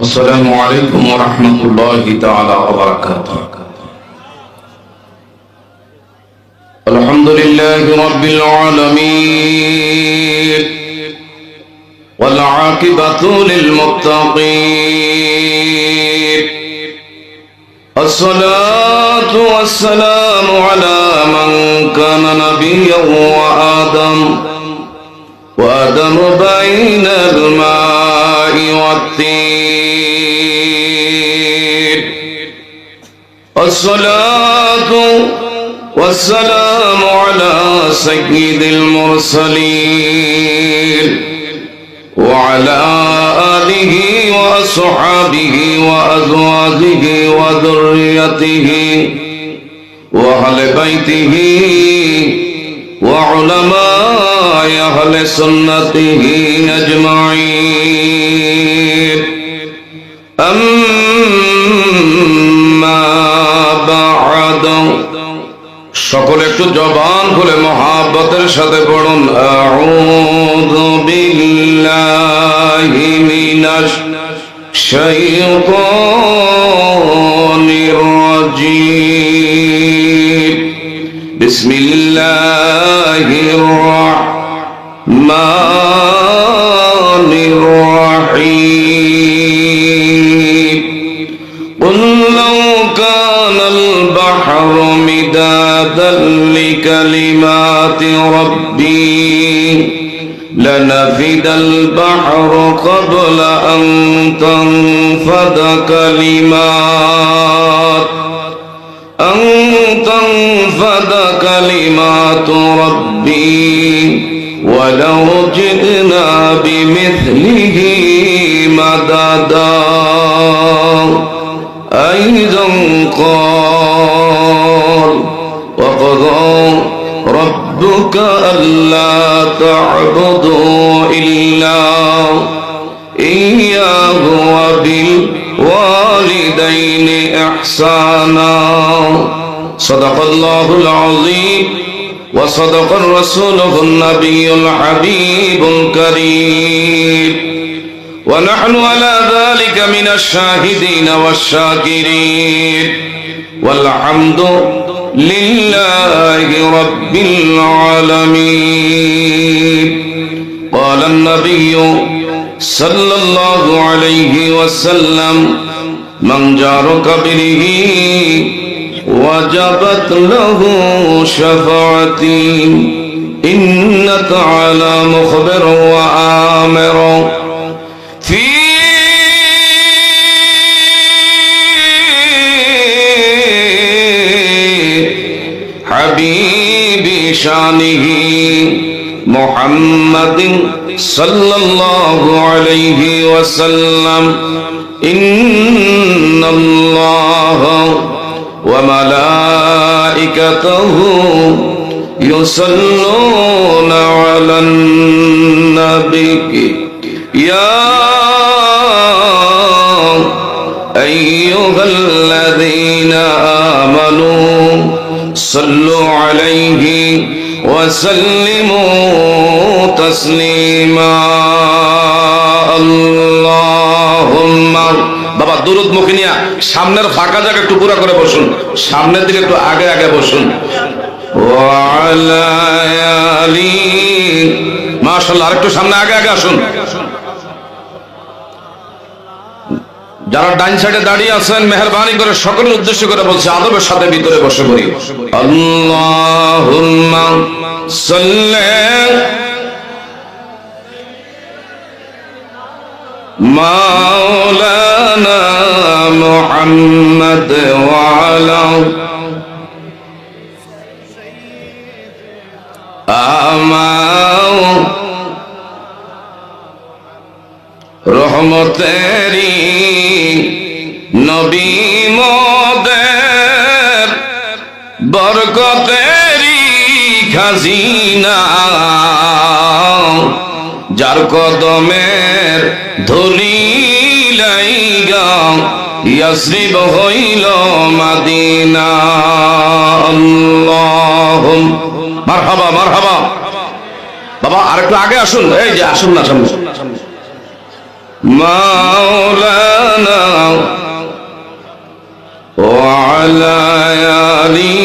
السلام عليكم ورحمة الله تعالى وبركاته. الحمد لله رب العالمين والعاقبة للمتقين. الصلاة والسلام على من كان نبيا وآدم بين الماء والطين. الصلاة والسلام على سيد المرسلين وعلى آله وأصحابه وأزواجه وذريته وأهل بيته وعلماء أهل سنته أجمعين. أما بعد সকলে একটু জবান খুলে মহাব্বতের সাথে পড়ুন আউযু বিল্লাহি মিনাশ শাইতানির রাজিম। বিসমিল্লাহির রাহমানির রাহিম। قل لو كان البحر مدادا لكلمات ربي لنفد البحر قبل أن تنفد كلمات ربي ولو جئنا بمثله مددا. أيضا قال وقضى ربك ألا تعبدوا إلا إياه وبالوالدين إحسانا. صدق الله العظيم وصدق رسوله النبي الحبيب الكريم ونحن على ذلك من الشاهدين والشاكرين والحمد لله رب العالمين. قال النبي صلى الله عليه وسلم من جار قبره وجبت له شفاعتي. إن تعالى مخبر وآمر في حبيب شانه محمد صلى الله عليه وسلم. إن الله وملائكته يصلون على النبي يا أيها الذين آمنوا صلوا عليه وسلموا تسليما. اللهم বাবা দুরুদ মুখে নিয়ে সামনের ফাঁকা জায়গা একটু পুরো করে বসুন, সামনের দিকে একটু আগে আগে বসুন। ওয়ালা আলি মাশাআল্লাহ, আরেকটু সামনে আগে আগে আসুন। যারা ডাইন সাইডে দাঁড়িয়ে আছেন মেহেরবানি করে সকলের উদ্দেশ্য করে বলছে আদবের সাথে ভিতরে বসে পড়ি। আল্লাহুম্মা সাল্লি মাওলানা মুহাম্মদ ওয়া আলা আমাও রহমতেরি নবী মোদের বরকতেরি খাজিনা। যার কদমের ধুলি লাইগা ইয়াসরিব হইল মদিনা। আল্লাহুম্মা মারহাবা মারহাবা। বাবা আরেকটু আগে আসুন, এই যে আসুন না সামনে। মাওলানা آله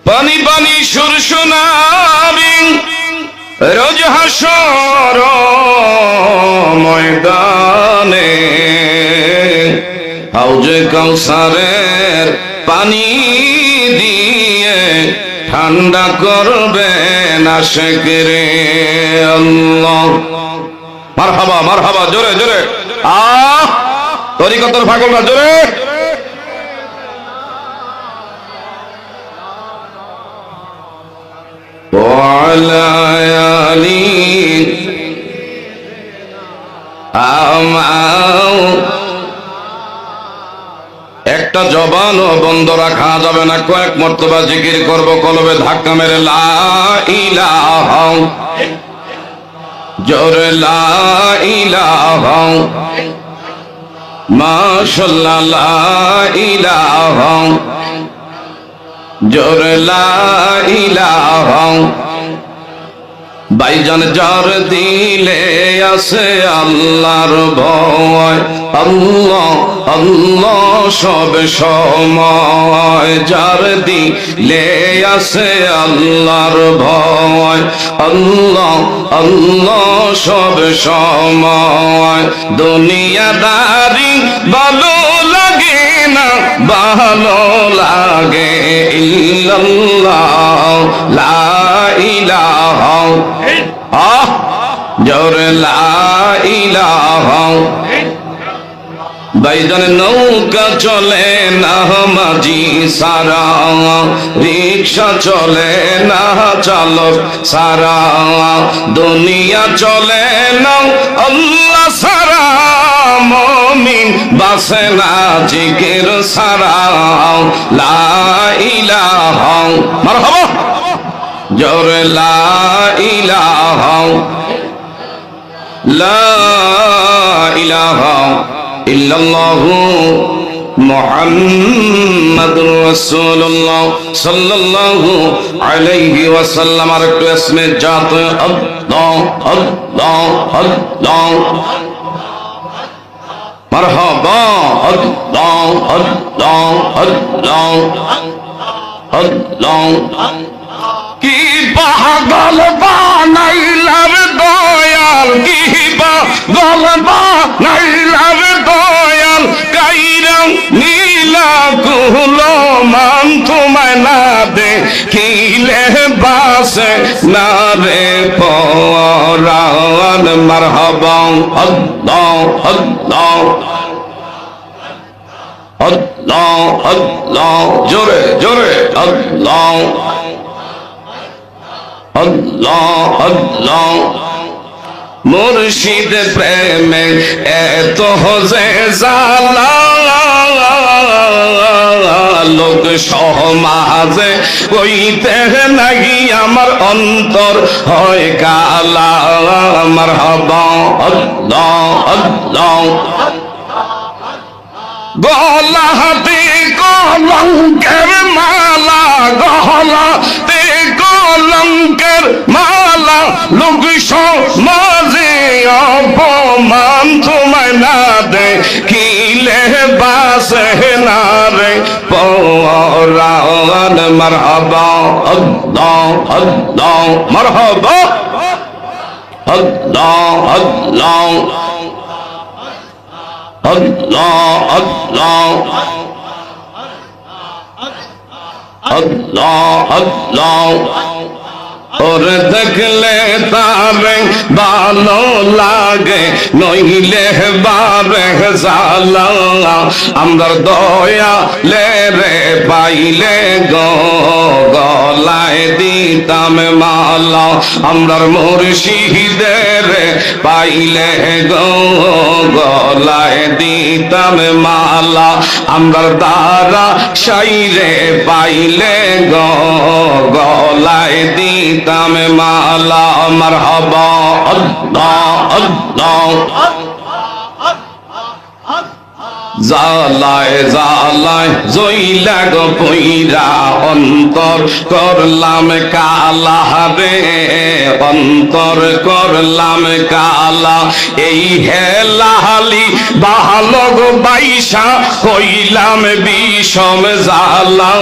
পানি পানি সুর শোনাবি রোজ হাসর ময়দানে হাউজে কাউসারের পানি দিয়ে ঠান্ডা করবেন আশিকরে আল্লাহ। মারহাবা মারহাবা, জোরে জোরে তরিকতের পাগলরা জোরে। وعلى آله একটা জবানও বন্ধ রাখা যাবে না, কয়েক মর্তবা জিকির করব, কলবে ধাক্কা মেরে লা ইলাহা, জোরে লা ইলাহা, মাশাআল্লাহ লা ইলাহা, জোরে লা ইলাহা। ভাইজান যার দিলে আছে আল্লাহর ভয়, আল্লাহ আল্লাহ সব সময়, যার দিলে আছে আল্লাহর ভয়, আল্লাহ আল্লাহ সব সময়। দুনিয়াদারি ভালো লাগে না, ভালো লাগে ইল্লাল্লাহ লা ইলাহা, জোরে লা ইলাহা। ভাইজান নৌকা চলে না মাঝি সারা, রিক্সা চলে না চালক সারা, দুনিয়া চলে না আল্লাহ সারা, মুমিন বাসে না জিকির সারা, লা ইলাহা। মারহাবা, জোরে লা ইলাহা, লা ইলাহা ইল্লাল্লাহু মুহাম্মাদুর রাসূলুল্লাহ সাল্লাল্লাহু আলাইহি ওয়াসাল্লাম। আর একটু ইসমে জাত আল্লাহ আল্লাহ আল্লাহ, মারহাবা আল্লাহ আল্লাহ আল্লাহ আল্লাহ। কি পাগল বানাইলার দয়াল, কি পাগল বানাইলার দয়াল, কাইরা নীলা কুলো মান তোমায় না দেখিলে বাসে না রে পরাণ। মারহাবা আল্লাহ আল্লাহ আল্লাহ আল্লাহ, জোরে জোরে আল্লাহ আল্লাহ আল্লাহ। মুর্শিদ প্রেমে এত হজে জালা, লোক সমাজে কইতে নাকি আমার অন্তর হয় কালা। মারহাবা আল্লাহ আল্লাহ। গলাতে কলঙ্কের মালা, গলাতে কলঙ্কের মালা, লোক সমাজে অপমান তোমায় না দেখিলে বাসে না রে পরাণ। মারহাবা আল্লাহ আল্লাহ, মারহাবা আল্লাহ আল্লাহ আল্লাহ আল্লাহ আল্লাহ আল্লাহ। ওরে দেখলে তারে ভালো লাগে, নইলে বারে জালা, আমরার দয়া লে রে পাইলে গো গলায় দিতাম মালা, আমরার মুর্শিদের পাইলে গো গলায় দিতাম মালা, আমরার দ্বারা সাইরে পাইলে গো গলায় দিতাম মালা। মারহাবা আল্লাহ আল্লাহ জালায় জালায় জইলা গো পইরা অন্তর করলাম কালা রে, অন্তর করলাম কালা। এই হেলাহালি ভালো গো বাইসা হইলাম বিষম জালা।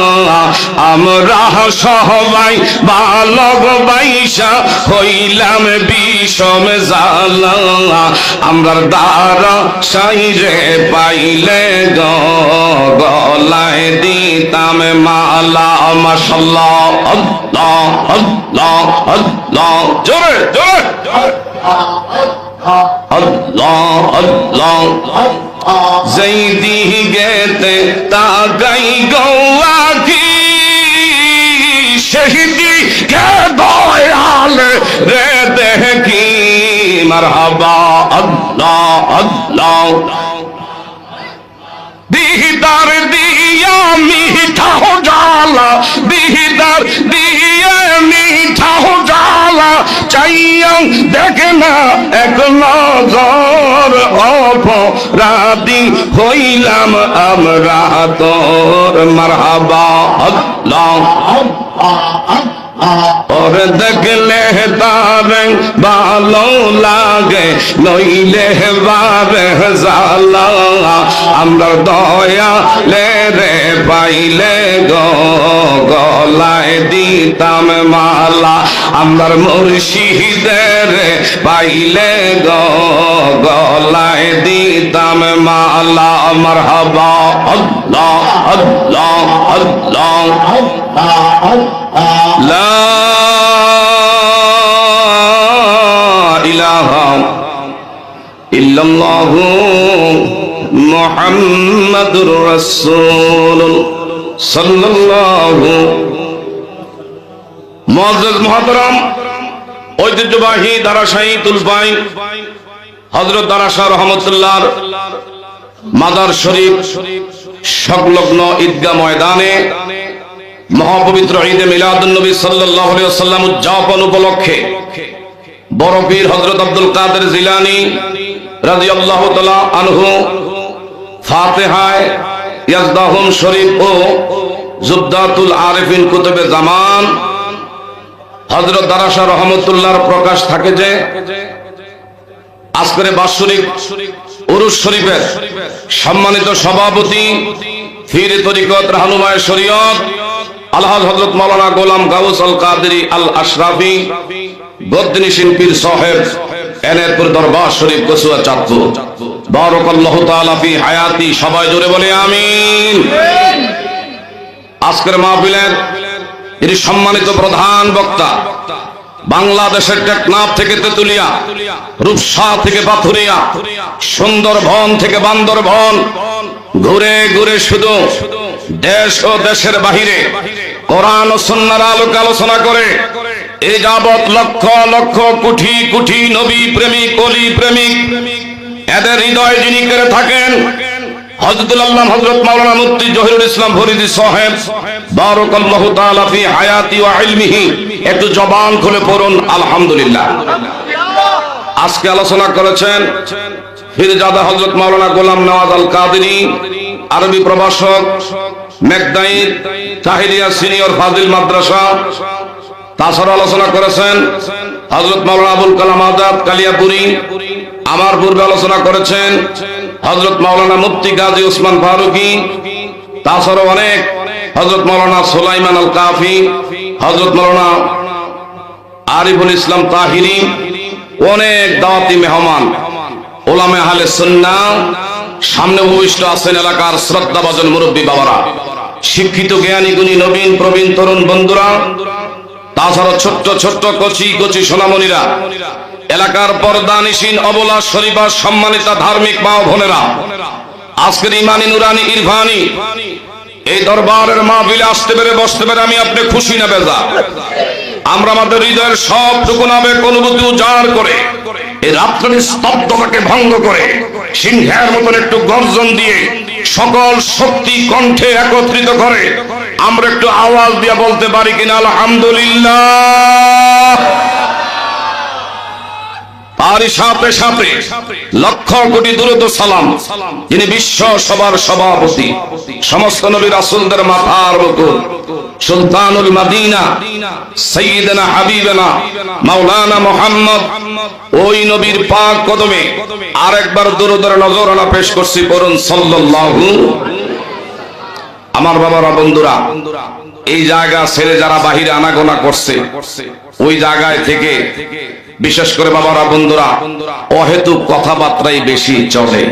আমরা সবাই ভালো গো বাইসা হইলাম বিষম জালা। আমরার দ্বারা সাইরে পাইলে গো গলায় দিতাম মালা। মাশাআল্লাহ, আল্লাহ আল্লাহ আল্লাহ, জোরে জোরে আল্লাহ আল্লাহ। যেই দিগেতে তাকাই গো আখি, সেই দিকে দয়াল রে দেখি। মারহাবা, আল্লাহ আল্লাহ। দিদার দিয়া মিঠা জালা, দিদার দিয়ে মিঠা জালা। চাইয়া দেখে না এক নজর, অপরাধী হইলাম আমরা তোর। মারহাবা, আল্লাহ। और देखले तारे भालो लागे नइले बारे जाला। आमर दया ले रे पाइले गो गलाय दिताम माला। आमर मुर्शिদের पाइले गो गलाय दिताम माला। मरहबा, अल्लाह अल्लाह अल्लाह। লা ইলাহা ইল্লাল্লাহু মুহাম্মাদুর রাসূলুল্লাহ সাল্লাল্লাহু। মুআজ্জাজ মুহতারাম, ঐতিহ্যবাহী দারাশাহী তুলফাই হযরত দারাশাহ রহমাতুল্লাহর মাজার শরীফ সংলগ্ন ঈদগাহ ময়দানে মহাপবিত্র ঈদে মিলাদুন নবী সাল্লাল্লাহু আলাইহি ওয়াসাল্লাম উদযাপন উপলক্ষে বড় পীর হযরত আব্দুল কাদের জিলানী রাদিয়াল্লাহু তাআলা আনহু ফাতিহায়ে ইয়াজদাহুম শরীফ ও জুবদাতুল আরিফিন কুতুবে জামান হযরত দারাশাহ রহমাতুল্লাহর প্রকাশ থাকে যে আজকের বাৎসরিক উরুস শরীফের সম্মানিত সভাপতি পীর তরিকত রাহনুমায়ে শরীয়ত আলহাজ হযরত মাওলানা গোলাম গাউস আল কাদেরী আল আশরাফি গদ্দিনিশিন পীর সাহেব এনায়েতপুর দরবার শরীফ কসুয়া চাঁদপুর। বারাকাল্লাহু তাআলা ফি হায়াতি। সবাই জোরে বলে আমিন। আজকের মাহফিলের এর সম্মানিত প্রধান বক্তা বাংলাদেশের টেকনাফ থেকে তেতুলিয়া, রূপসা থেকে পাথুরিয়া, সুন্দরবন থেকে বান্দরবন ঘুরে ঘুরে শুধু দেশ ও দেশের বাহিরে কোরআন ও সুন্নাহর আলোকে আলোচনা করে এই যাবৎ লক্ষ লক্ষ কোটি কোটি নবী প্রেমিক ওলি প্রেমিক এদের হৃদয় যিনি করে থাকেন হযরতুল আল্লাহ হযরত মাওলানা মুফতি জহিরুল ইসলাম ফরিদী সাহেব বারাকাল্লাহু তাআলা ফি হায়াতি ওয়া ইলমিহি। একটু জবান খুলে পড়ুন আলহামদুলিল্লাহ। আজকে আলোচনা করেছেন পীরজাদা হযরত মাওলানা গোলাম নওয়াজ আল কাদেরী, আরবি প্রভাষক, মেঘদাইদ তাহিরিয়া সিনিয়র ফাজিল মাদ্রাসা। তাছাড়া আলোচনা করেছেন হযরত মাওলানা আবুল কালাম আজাদ কালিয়াপুরী। আমার পূর্বে আলোচনা করেছেন হযরত মাওলানা মুফতি গাজী ওসমান ফারুকী। তাছাড়া অনেক হযরত মাওলানা সুলাইমান আল কাফি, হযরত মাওলানা আরিফুল ইসলাম তাহিরি, অনেক দাওয়াতি মেহমান ওলামে আহলে সুন্নাহ সামনে উপবিষ্ট আছেন এলাকার শ্রদ্ধাভাজন মুরব্বী বাবারা, শিক্ষিত জ্ঞানী গুণী নবীন প্রবীণ তরুণ বন্ধুরা, তাছাড়া ছোট্ট ছোট্ট কচি কচি সোনামণিরা, এলাকার পর্দানিসীন অবলা শরীফা সম্মানিতা ধার্মিক মা ও বোনেরা, আজকের ইমানি নুরানি ইরফানি এই দরবারের মাহফিলে আসতে পেরে বসতে পেরে আমি আপনি খুশি না বেজা? আমরা আমাদের হৃদয়ের সবটুকু আবেগ অনুভূতি উজাড় করে এই রাত্রির স্তব্ধতাকে ভঙ্গ করে সিংহের মতন একটু গর্জন দিয়ে সকল শক্তি কণ্ঠে একত্রিত করে আমরা একটু আওয়াজ দিয়ে বলতে পারি কিনা আলহামদুলিল্লাহ? পারি তারই সাথে সাথে লক্ষ কোটি দুরূদ ও সালাম যিনি বিশ্ব সবার সভাপতি, সমস্ত নবী রাসূলদের মাথার মুকুট, সুলতানুল মদিনা সাইয়্যিদনা হাবিবানা মাওলানা মুহাম্মদ, ওই নবীর পাক কদমে আরেকবার দুরূদের নজরানা পেশ করছি, পড়ুন সাল্লাল্লাহু। আমার বাবারা, বন্ধুরা, এই জায়গা ছেড়ে যারা বাহিরে আনাগোনা করছে, ওই জায়গায় থেকে বিশেষ করে বাবারা, বন্ধুরা, অহেতুক কথাবার্তাই বেশি চলে।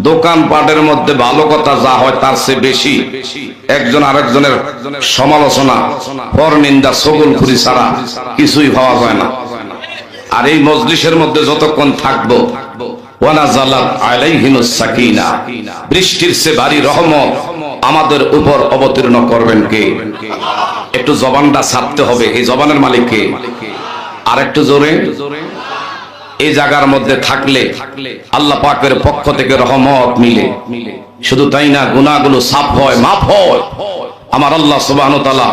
দোকানপাটের মধ্যে ভালো কথা যা হয় তার চেয়ে বেশি একজন আরেকজনের সমালোচনা, পরনিন্দা, চগলখুরি ছাড়া কিছুই হওয়া যায় না। আর এই মজলিসের মধ্যে যতক্ষণ থাকবো, ওয়ানাজালাত আলাইহিমুস সাকিনা, বৃষ্টির চেয়ে ভারী রহমত আমাদের উপর অবতীর্ণ করবেন কে? একটু জবানটা ছাড়তে হবে, এই জবানের মালিক কে? আর একটু জোরে। এই জায়গার মধ্যে থাকলে আল্লাহ পাকের পক্ষ থেকে রহমত মিলে, শুধু তাই না, গুনাহগুলো সাফ হয়, মাফ হয়। আমার আল্লাহ সুবহানাহু ওয়া তাআলা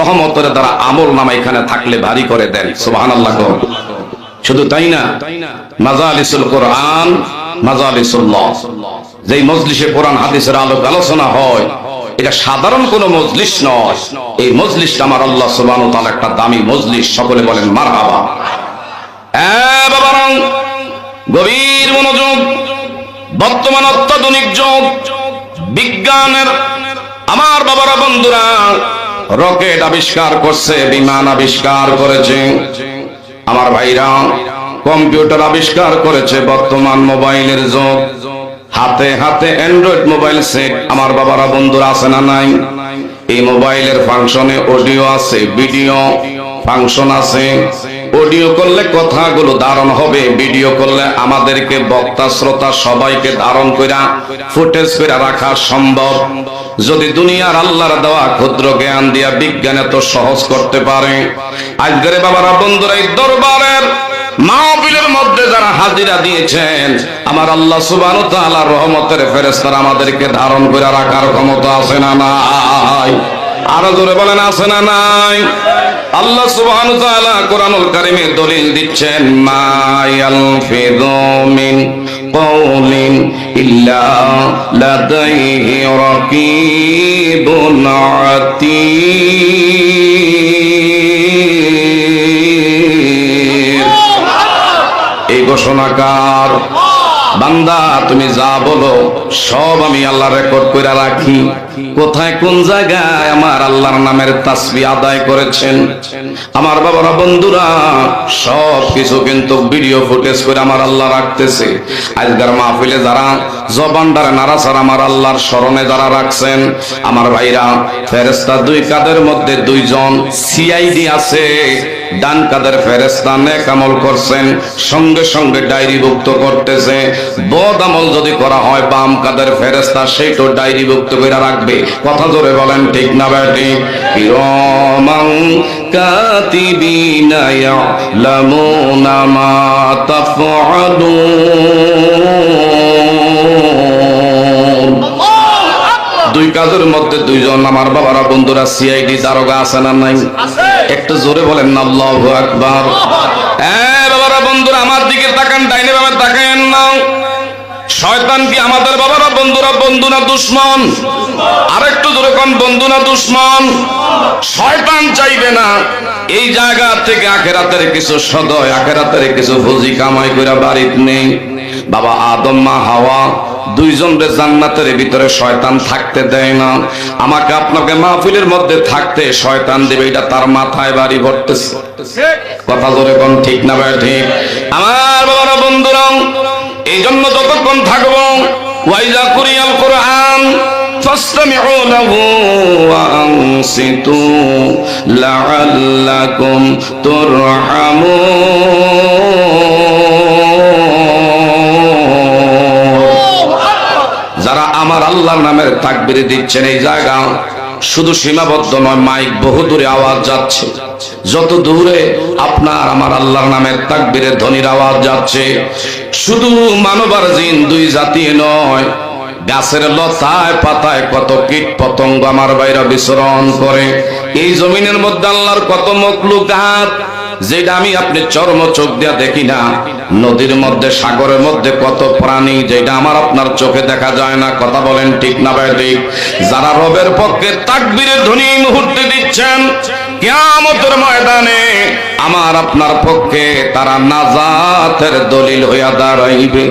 রহমতের দ্বারা আমল নামা এখানে থাকলে ভারী করে দেন, সুবহানাল্লাহ। শুধু তাই না, মাজালিসুল কোরআন, মাজালিসুল্লাহ, যেই মজলিসে কোরআন হাদিসের আলোচনা হয়, এটা সাধারণ কোন মজলিস নয়। এই মজলিসটা আমার আল্লাহ সুবহানাহু ওয়া তাআলা একটা দামি মজলিস, সকলে বলেন মারহাবা। বাবারা, গভীর মনোযোগ। বর্তমান অত্যাধুনিক যুগ, বিজ্ঞানের আমার বাবারা, বন্ধুরা, রকেট আবিষ্কার করছে, বিমান আবিষ্কার করেছে, আমার ভাইরা কম্পিউটার আবিষ্কার করেছে। বর্তমান মোবাইলের যুগ, হাতে হাতে অ্যান্ড্রয়েড মোবাইল সেট, আমার বাবারা, বন্ধুরা, আছে না নাই? এই মোবাইলের ফাংশনে অডিও আছে, ভিডিও ফাংশন আছে। অডিও করলে কথাগুলো ধারণ হবে, ভিডিও করলে আমাদেরকে বক্তা শ্রোতা সবাইকে ধারণ কইরা ফুটেজ করে রাখা সম্ভব। যদি দুনিয়ার আল্লাহর দেওয়া ক্ষুদ্র জ্ঞান দিয়া বিজ্ঞান এত সহজ করতে পারে, আজকের বাবারা, বন্ধুরা, এই দরবারের মাহফিলের মধ্যে যারা হাজিরা দিয়েছেন, আমার আল্লাহ সুবহানাহু ওয়া তাআলার রহমতের ফেরেশতারা আমাদেরকে ধারণ করে রাখার ক্ষমতা আছে না নাই? আরো জোরে বলেন, আছে না নাই? আল্লাহ সুবহানাহু ওয়া তাআলা কোরআনুল কারীমে দলিল দিচ্ছেন, মা ইয়ালফিযু মিন কওলিন ইল্লা লাদাইহি রাকীবুন আতীদ। এই ঘোষণাকার বান্দা, তুমি যা বলো সব আমি আল্লাহ রেকর্ড করে রাখি। কোথায় কোন জায়গায় আমার আল্লাহর নামের তাসবিহ আদায় করেছেন, আমার বাবারা, বন্ধুরা, সব কিছু কিন্তু ভিডিও ফুটেজ করে আমার আল্লাহ রাখতেছে। আজকের মাহফিলে যারা জবানদারে নাড়াচাড়া আমার আল্লাহর স্মরণে যারা রাখছেন, আমার ভাইরা, ফেরেশতা দুই কাঁধের মধ্যে দুইজন সিআইডি আছে। ডান কাদের ফেরেশতা নেক আমল করছেন, সঙ্গে সঙ্গে ডায়েরিভুক্ত করতেছে। বদ আমল যদি করা হয়, বাম কাদের ফেরেশতা সেইটা ডায়েরিভুক্ত করে রাখবে। কথা জোরে বলেন, ঠিক না বেঠিক? কিরামান কাতিবিনা ইয়ালামুনা মা তাফআলুন। দুই কাজের মধ্যে দুইজন আমার বাবারা, বন্ধুরা, সিআইডি দারোগা আছে না নাই? একটু জোরে বলেন না, আল্লাহু আকবার। বাবারা, বন্ধুরা, আমার দিকে তাকান, ডাইনে বামে তাকান না। শয়তান কি আমাদের বাবারা, বন্ধুরা, বন্ধু না দুশমন? আরেকটু জোরে কোন, বন্ধু না দুশমন? শয়তান চাইবে না এই জায়গা থেকে আখিরাতের কিছু সদয়, আখিরাতের কিছু ফুজি কামাই করে বাড়িতে নেই। বাবা আদম, মা হাওয়া, দুইজনের জান্নাতের ভিতরে শয়তান থাকতে দেয় না। আমাকে আপনাকে মাহফিলের মধ্যে থাকতে শয়তান দেবে, এটা তার মাথায় বাড়ি ভরতেছে। কথা জোরে কোন, ঠিক না ভাই? ঠিক। আমার বাবারা, বন্ধুরা, এই জন্য যতক্ষণ থাকবো, ওয়াইজা কুরিয়াল কোরআন ফাসতামিউ লাহু ওয়া আনসিতু লাআল্লাকুম তুরহামুন। যারা আমার আল্লাহর নামের তাকবীর দিচ্ছেন, এই জায়গা শুধু সীমাবদ্ধ নয়, মাইক বহু দূরে আওয়াজ যাচ্ছে। যত দূরে আপনার আমার আল্লাহর নামের তাকবীরের ধ্বনির আওয়াজ যাচ্ছে, শুধু মানব আর জিন দুই জাতি নয়, গাছের লতায় পাতায় কত কীট পতঙ্গ আমার বাইরে বিচরণ করে। এই জমিনের মধ্যে আল্লাহর কত মখলুকাত, যেটা আমি আপনি চর্ম চোখ দিয়া দেখি না। নদীর মধ্যে, সাগরের মধ্যে কত প্রাণী যেটা আমার আপনার চোখে দেখা যায় না। কথা বলেন ঠিক না ভাই ঠিক? যারা রবের পক্ষে তাকবীরের ধ্বনি এই মুহূর্তে দিচ্ছেন, কিয়ামতের ময়দানে আমার আপনার পক্ষে তারা নাজাতের দলিল হইয়া দাঁড়াইবে।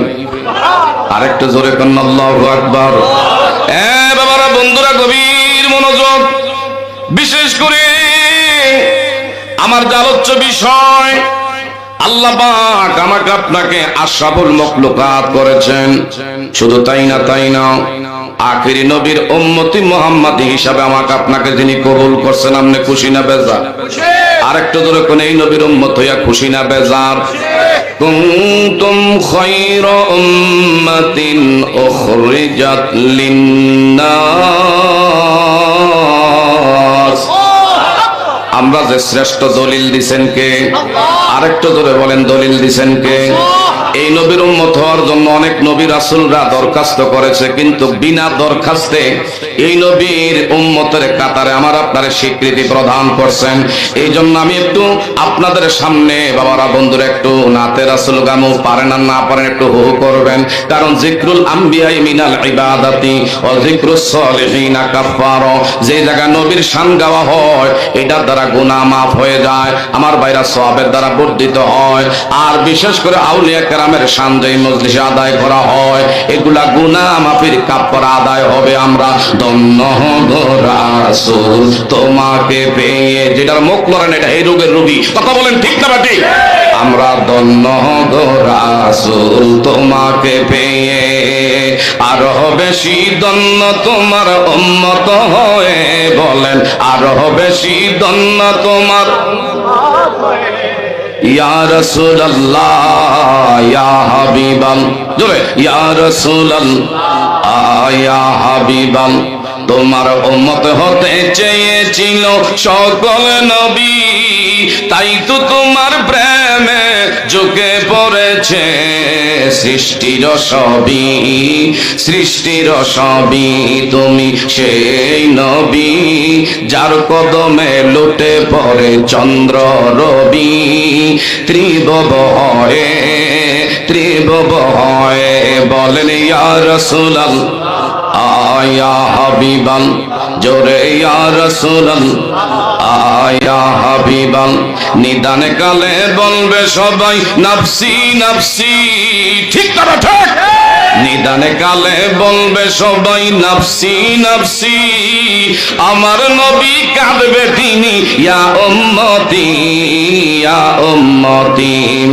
আরেকটু জোরে কন্না আল্লাহু আকবার। বাবারা, বন্ধুরা, গভীর মনোযোগ। বিশেষ করে আমার যে আলোচ্য বিষয়, আল্লাহ পাক আমাকে আপনাকে আশরাফুল মাখলুকাত করেছেন। শুধু তাই না, আখিরি নবীর উম্মতি মুহাম্মাদি হিসাবে আমাকে আপনাকে যিনি কবুল করছেন, আপনি খুশি না বেজার? আরেকটু জোরে কোন এই নবীর উম্মত হইয়া খুশি না বেজার? কুনতুম খায়রা উম্মাতিন উখরিজাত লিন্নাস। আমরা যে শ্রেষ্ঠ দলিল দিছেন কে? আরেকটু জোরে বলেন, দলিল দিছেন কে? এই নবীর উম্মত হওয়ার জন্য অনেক নবী রাসূলরা দরখাস্ত করেছে, কিন্তু বিনা দরখাস্তে এই নবীর উম্মতের কাতারে আমার আপনারা স্বীকৃতি প্রদান করছেন। এই জন্য আমি একটু আপনাদের সামনে বাবারা, বন্ধুরা, একটু নাতে রাসূল গামু পারেন আর না পারেন একটু হু করবেন। কারণ জিক্রুল আম্বিয়া মিনাল ইবাদাতি ওয়া জিক্রুস সালিহিনা কাফারা। যে জায়গায় নবীর শান গাওয়া হয়, এটার দ্বারা গুনাহ মাফ হয়ে যায়, আমার ভাইরা সওয়াবের দ্বারা বর্ধিত হয়। আর বিশেষ করে আউলিয়া কেরামের শান যেই মজলিসে আদায় করা হয়, এগুলা গুনাহ মাফের কাফারা আদায় হবে। আমরা ধন্য গো রাসূল তোমাকে পেয়ে, যেটার মুখ লড়েন এটা এই রোগের রোগী। কথা বলেন ঠিক না ঠিক? আমরা ধন্য গো রাসূল তোমাকে পেয়ে, আরো বেশি ধন্য তোমার উম্মত হয়ে। বলেন, আরো বেশি ধন্য তোমার ইয়া রাসূলুল্লাহ ইয়া হাবিবাল্লাহ। জোরে, ইয়া রাসূলুল্লাহ ইয়া হাবিবাল্লাহ। তোমার উম্মত হতে চেয়েছিল সকল নবী, তাই তো তোমার প্রেমে ঝুঁকে পড়েছে সৃষ্টির সবই। তুমি সেই নবী যার কদমে লুটে পড়ে চন্দ্র রবি। ত্রিভুব হয় বলেন ইয়া রাসূলুল্লাহ ইয়া হাবিবাল্লাহ। জোরে ইয়া রাসূলুল্লাহ ইয়া হাবিবাল্লাহ। নিদান কালে বলবে সবাই নাফসি নাফসি। ঠিক না ঠিক? নিদানে কালে বলবে সবাই নাফসি নাফসি। আমার নবী কাঁদবে তিনি ইয়া উম্মতি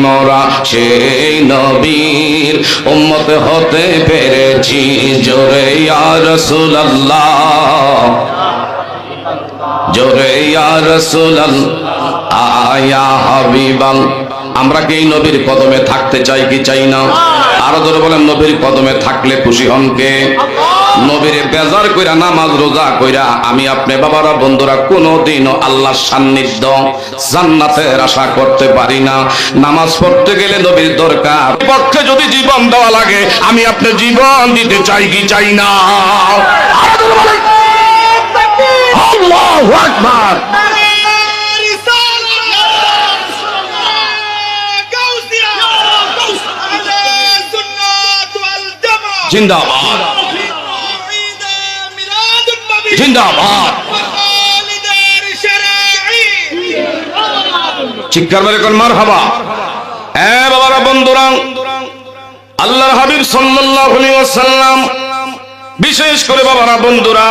মোরা সেই নবীর উম্মত হতে পেরেছি। জোরে ইয়া রাসূলুল্লাহ, জোরে ইয়া রাসূলুল্লাহ ইয়া হাবিবাল্লাহ। আমরা কি এই নবীর কদমে থাকতে চাই কি চাই না? আরো ধরে বলেন, নবীর কদমে থাকলে খুশি হন কে? নবীরে বেজার কইরা নামাজ রোজা কইরা আমি আপনি বাবারা, বন্ধুরা, কোনোদিনও আল্লাহর সান্নিধ্য জান্নাতের আশা করতে পারি না। নামাজ পড়তে গেলে নবীর দরকার। পক্ষে যদি জীবন দেওয়া লাগে, আমি আপনি জীবন দিতে চাই কি চাই না? আরো ধরে বলেন আল্লাহু আকবার। জিন্দাবাদ, জিন্দাবাদ। চিৎকার মেরে কোন মারহাবা। বাবারা, বন্ধুরা, আল্লাহর হাবিব সাল্লাল্লাহু আলাইহি ওয়াসাল্লাম, বিশেষ করে বাবারা, বন্ধুরা,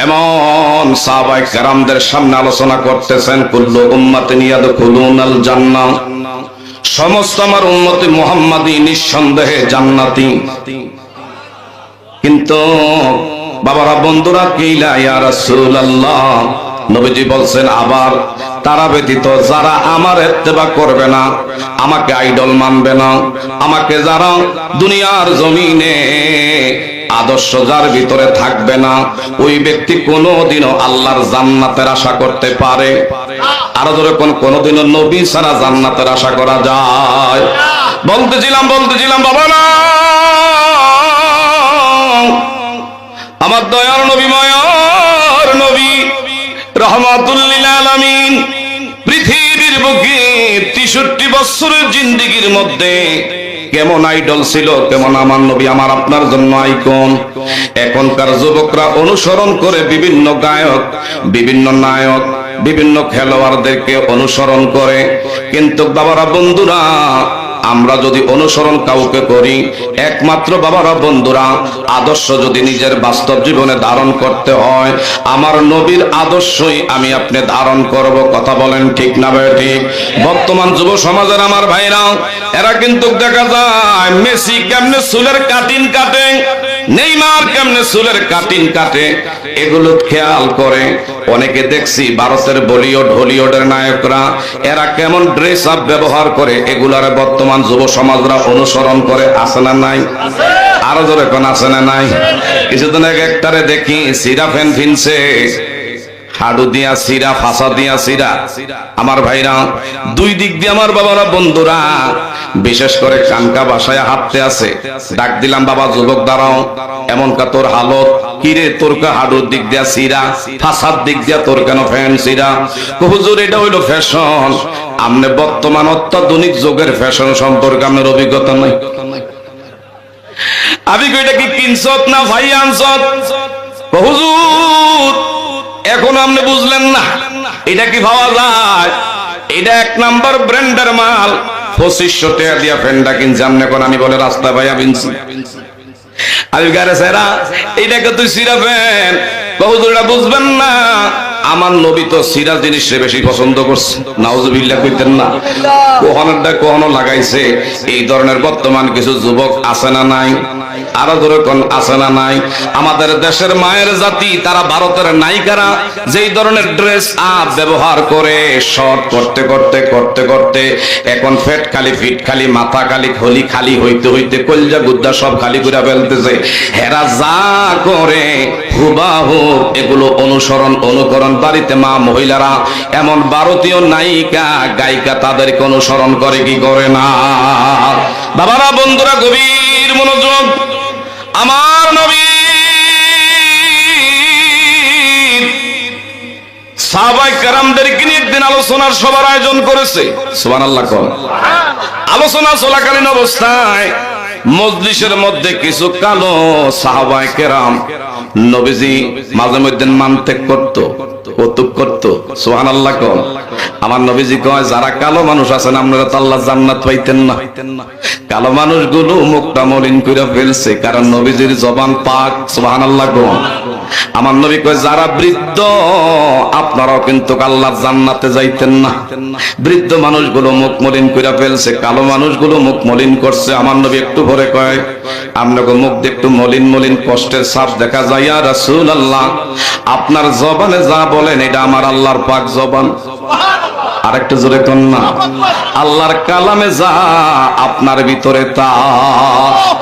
এমন সাহাবায়ে কেরামদের সামনে আলোচনা করতেছেন, কুল্লু উম্মাতিন ইয়াদখুলুনাল জান্নাহ। সমস্ত আমার উম্মতি মুহাম্মাদি নিঃসন্দেহে জান্নাতি। কিন্তু বাবারা, বন্ধুরা, কিলা ইয়া রাসূলুল্লাহ, নবীজি বলছেন আবার তারা ব্যতীত যারা আমার ইত্তেবা করবে না, আমাকে আইডল মানবে না, আমাকে যারা দুনিয়ার জমিনে আদর্শ যার ভিতরে থাকবে না, ওই ব্যক্তি কোনোদিনও আল্লাহর জান্নাতের আশা করতে পারে? আরো ধরে কোনোদিনও নবী ছাড়া জান্নাতের আশা করা যায়? বলতেছিলাম বাবা না, আমার দয়ার নবী, মায়ার নবী, রাহমাতুল লিল আলামিন, পৃথিবীর যুবকী 63 বছরের জিন্দেগির মধ্যে কেমন আইডল ছিল, কেমন আমার নবী আমার আপনার জন্য আইকন। এখনকার যুবকরা অনুসরণ করে বিভিন্ন গায়ক, বিভিন্ন নায়ক, বিভিন্ন খেলোয়াড়দেরকে অনুসরণ করে। কিন্তু বাবারা বন্ধুরা, আমরা যদি অনুসরণ কাউকে করি, একমাত্র বাবারা বন্ধুরা আদর্শ যদি নিজের বাস্তব জীবনে ধারণ করতে হয়, আমার নবীর আদর্শই আমি আপনি ধারণ করব। কথা বলেন ঠিক না ভাই ঠিক? বর্তমান যুব সমাজের আমার ভাইরা, এরা কিন্তু দেখা যায় মেসি কেমনে চুলের কাটিং কাটে, নেইমার কেমনে চুলের কাটিং কাটে, এগুলো খেয়াল করে। অনেকে দেখছি ভারতের বলিউড হলিউডের নায়করা এরা কেমন ড্রেস আপ ব্যবহার করে, এগুলার বর্তমান যুব সমাজরা অনুসরণ করে। আছে না নাই? আরো জোরে কোন আছে না নাই? কিছুদিন আগে একটারে দেখি সিরা ফ্যান ফিনছে, হাডু দিয়া সিরা, ফাঁসা দিয়া সিরা। আমার ভাইরা, দুই দিক দিয়ে আমার বাবারা বন্ধুরা বিশেষ করে কানকা বাসায় হাঁটতে আছে। ডাক দিলাম, বাবা যুবক দাঁড়াও, এমনকা তোর হালত কিরে, তোর কা হাডুর দিক দিয়া সিরা, ফাঁসার দিক দিয়া তোর কেন ফ্যান সিরা? হুজুর এটা হইলো ফ্যাশন। আমনে বর্তমান অত্যাধুনিক যুগের ফ্যাশন সম্পর্কে আপনার অভিজ্ঞতা নাই? আমি কইটা কি কিনছত না ভাই আনছত? হুজুর এখন আপনি বুঝলেন না, এটা কি পাওয়া যায়? এটা 1 নাম্বার ব্র্যান্ডের মাল। 2500 টাকা দিয়া ফ্যানটা কিনছে, আপনি এখন আমি বলে রাস্তা ভাইয়া কিনছি। আমি গারে সেরা এইটাকে তুই সিরা ফ্যান, হুজুর এটা বুঝবেন না। আমার নবী তো সিরা জিনিসে বেশি পছন্দ করছে। নাউজুবিল্লাহ কইতেন না? কোহনটা কোহনো লাগাইছে। এই ধরনের বর্তমান কিছু যুবক আছে না নাই? আরো ধরে কোন আছে না নাই? আমাদের দেশের মায়ের জাতি, তারা ভারতের নায়িকারা যেই ধরনের ড্রেস আপ ব্যবহার করে, শর্ট করতে করতে করতে করতে এখন ফেট খালি, ফিট খালি, মাথা খালি, খলি খালি হইতে হইতে কলজা গুদ্দা সব খালি করে ফেলতেছে। হেরা যা করে হুবাহু এগুলো অনুসরণ অনুকরণ বাড়িতে মা মহিলারা, এমন ভারতীয় নায়িকা গায়িকা তাদেরকে অনুসরণ করে কি করে না? বাবারা বন্ধুরা গভীর মনোযোগ। আমার নবী সাহাবায়ে কেরামদেরকে নিয়ে একদিন আলোচনার সভার আয়োজন করেছে। সুবহানাল্লাহ কোন? আলোচনা চলাকালীন অবস্থায় মজলিসের মধ্যে কিছু কালো সাহাবায়ে কেরাম নবীজি মাঝে মধ্যে মানতেক করত, কৌতুক করত। সুবহানাল্লাহ কোন? আমার নবীজি কয়, যারা কালো মানুষ আছেন আপনারা তো আল্লাহ জান্নাত পাইতেন না। কালো মানুষগুলো মুখটা মলিন করে ফেলছে, কারণ নবীজির জবান পাক। সুবহানাল্লাহ কোন? আমার নবী কয়, যারা বৃদ্ধ আপনারাও কিন্তু আল্লাহর জান্নাতে যাইতেন না। বৃদ্ধ মানুষগুলো মুখ মলিন করে ফেলছে, কালো মানুষগুলো মুখ মলিন করছে। আমার নবী একটু পরে কয়, আপনাকে মুখ দিয়ে একটু মলিন মলিন কষ্টের ছাপ দেখা যায়। ইয়া রাসূলুল্লাহ, আপনার জবানে যা বলেন এটা আমার আল্লাহর পাক জবান। আরেকটু জোরে কোন না? আল্লাহর কালামে যা আপনার ভিতরে তা,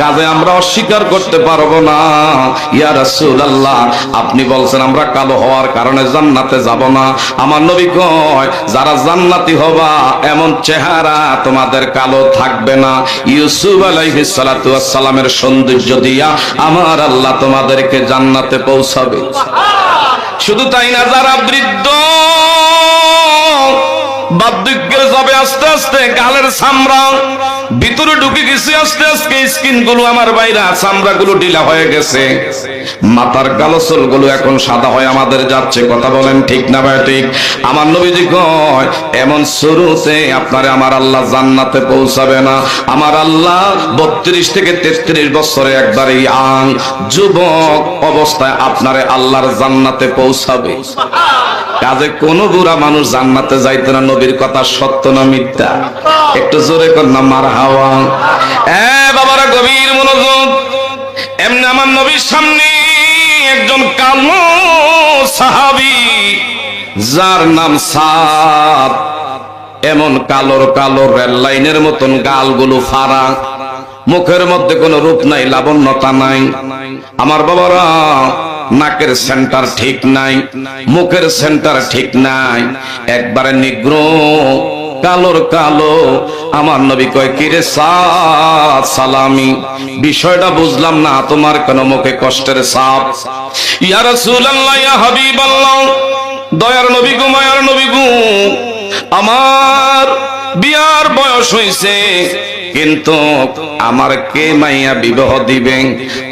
কাজে আমরা অস্বীকার করতে পারবো না। ইয়া রাসূলুল্লাহ, আপনি বলছেন আমরা কালো হওয়ার কারণে জান্নাতে যাব না। আমার নবী কয়, যারা জান্নাতি হবা এমন চেহারা তোমাদের কালো থাকবে না। ইউসুফ আলাইহিস সালাতু ওয়াস সালামের সৌন্দর্য দিয়া আমার আল্লাহ তোমাদেরকে জান্নাতে পৌঁছাবে। শুধু তাই না, যারা বৃদ্ধ বার্ধক্যের যাবে আস্তে আস্তে, গালের চামড়া ভিতরে ঢুকে গেছে আস্তে আস্তে, স্কিন গুলো আমার বাইরা, চামড়া গুলো ঢিলা হয়ে গেছে, মাথার কালো চুল গুলো এখন সাদা হয়ে আমাদের যাচ্ছে। কথা বলেন ঠিক না ভাই ঠিক? আমার নবীজি কয়, এমন শুরুতে আপনারে আমার আল্লাহ জান্নাতে পৌঁছাবে না। আমার আল্লাহ 32 থেকে 33 বছরে একবার এই যুবক অবস্থায় আপনারে আল্লাহর জান্নাতে পৌঁছাবে। কাজে কোন বুড়া মানুষ জান্নাতে যাইতে না। নবীর কথা সত্য না মিথ্যা? একটু জোরে কর না মারহাবা। বাবারা গভীর মনোযোগ। এমনি আমার নবীর সামনে একজন কালো সাহাবী, যার নাম সাদ। এমন কালোর কালো রেল লাইনের মতন গালগুলো ফাড়া, মুখের মধ্যে কোনো রূপ নাই, লাবণ্যতা নাই। আমার বাবারা, নাকের সেন্টার ঠিক নাই, মুখের সেন্টার ঠিক নাই, একবারে নিগ্র কালোর কালো। আমার নবী কয়, কিরে সাদ সালামি, বিষয়টা বুঝলাম না, তোমার কেন মুখে কষ্টের ছাপ? ইয়া রাসূলুল্লাহ, ইয়া হাবিবাল্লাহ, দয়ার নবী গো, মায়ার নবী গো, আমার বিয়ার বয়স হইছে, কিন্তু আমার কে মাইয়া বিবাহ দিবে?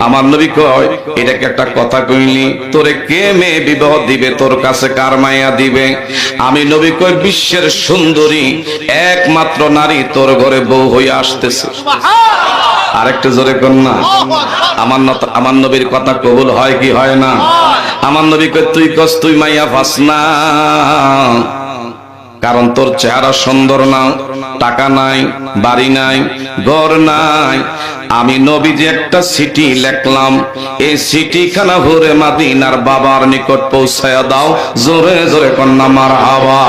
আমার নবী কয়, এটাকে একটা কথা কইলি, তোরে কে মেয়ে বিবাহ দিবে? তোর কাছে কার মাইয়া দিবে? আমি নবী কয়, বিশ্বের সুন্দরী একমাত্র নারী তোর ঘরে বউ হয়ে আসতেছে। আরেকটু জোরে কর না। আমার নবীর কথা কবুল হয় কি হয় না? আমার নবী কয়, তুই কস তুই মাইয়া পাস না, কারণ তোর চেহারা সুন্দর না, টাকা নাই, বাড়ি নাই, ঘর নাই। আমি নবীজি একটা চিঠি লিখলাম, এই চিঠিখানা ভরে মাদিনার বাবার নিকট পৌঁছায়া দাও। জোরে জোরে কন্যা মারহাবা।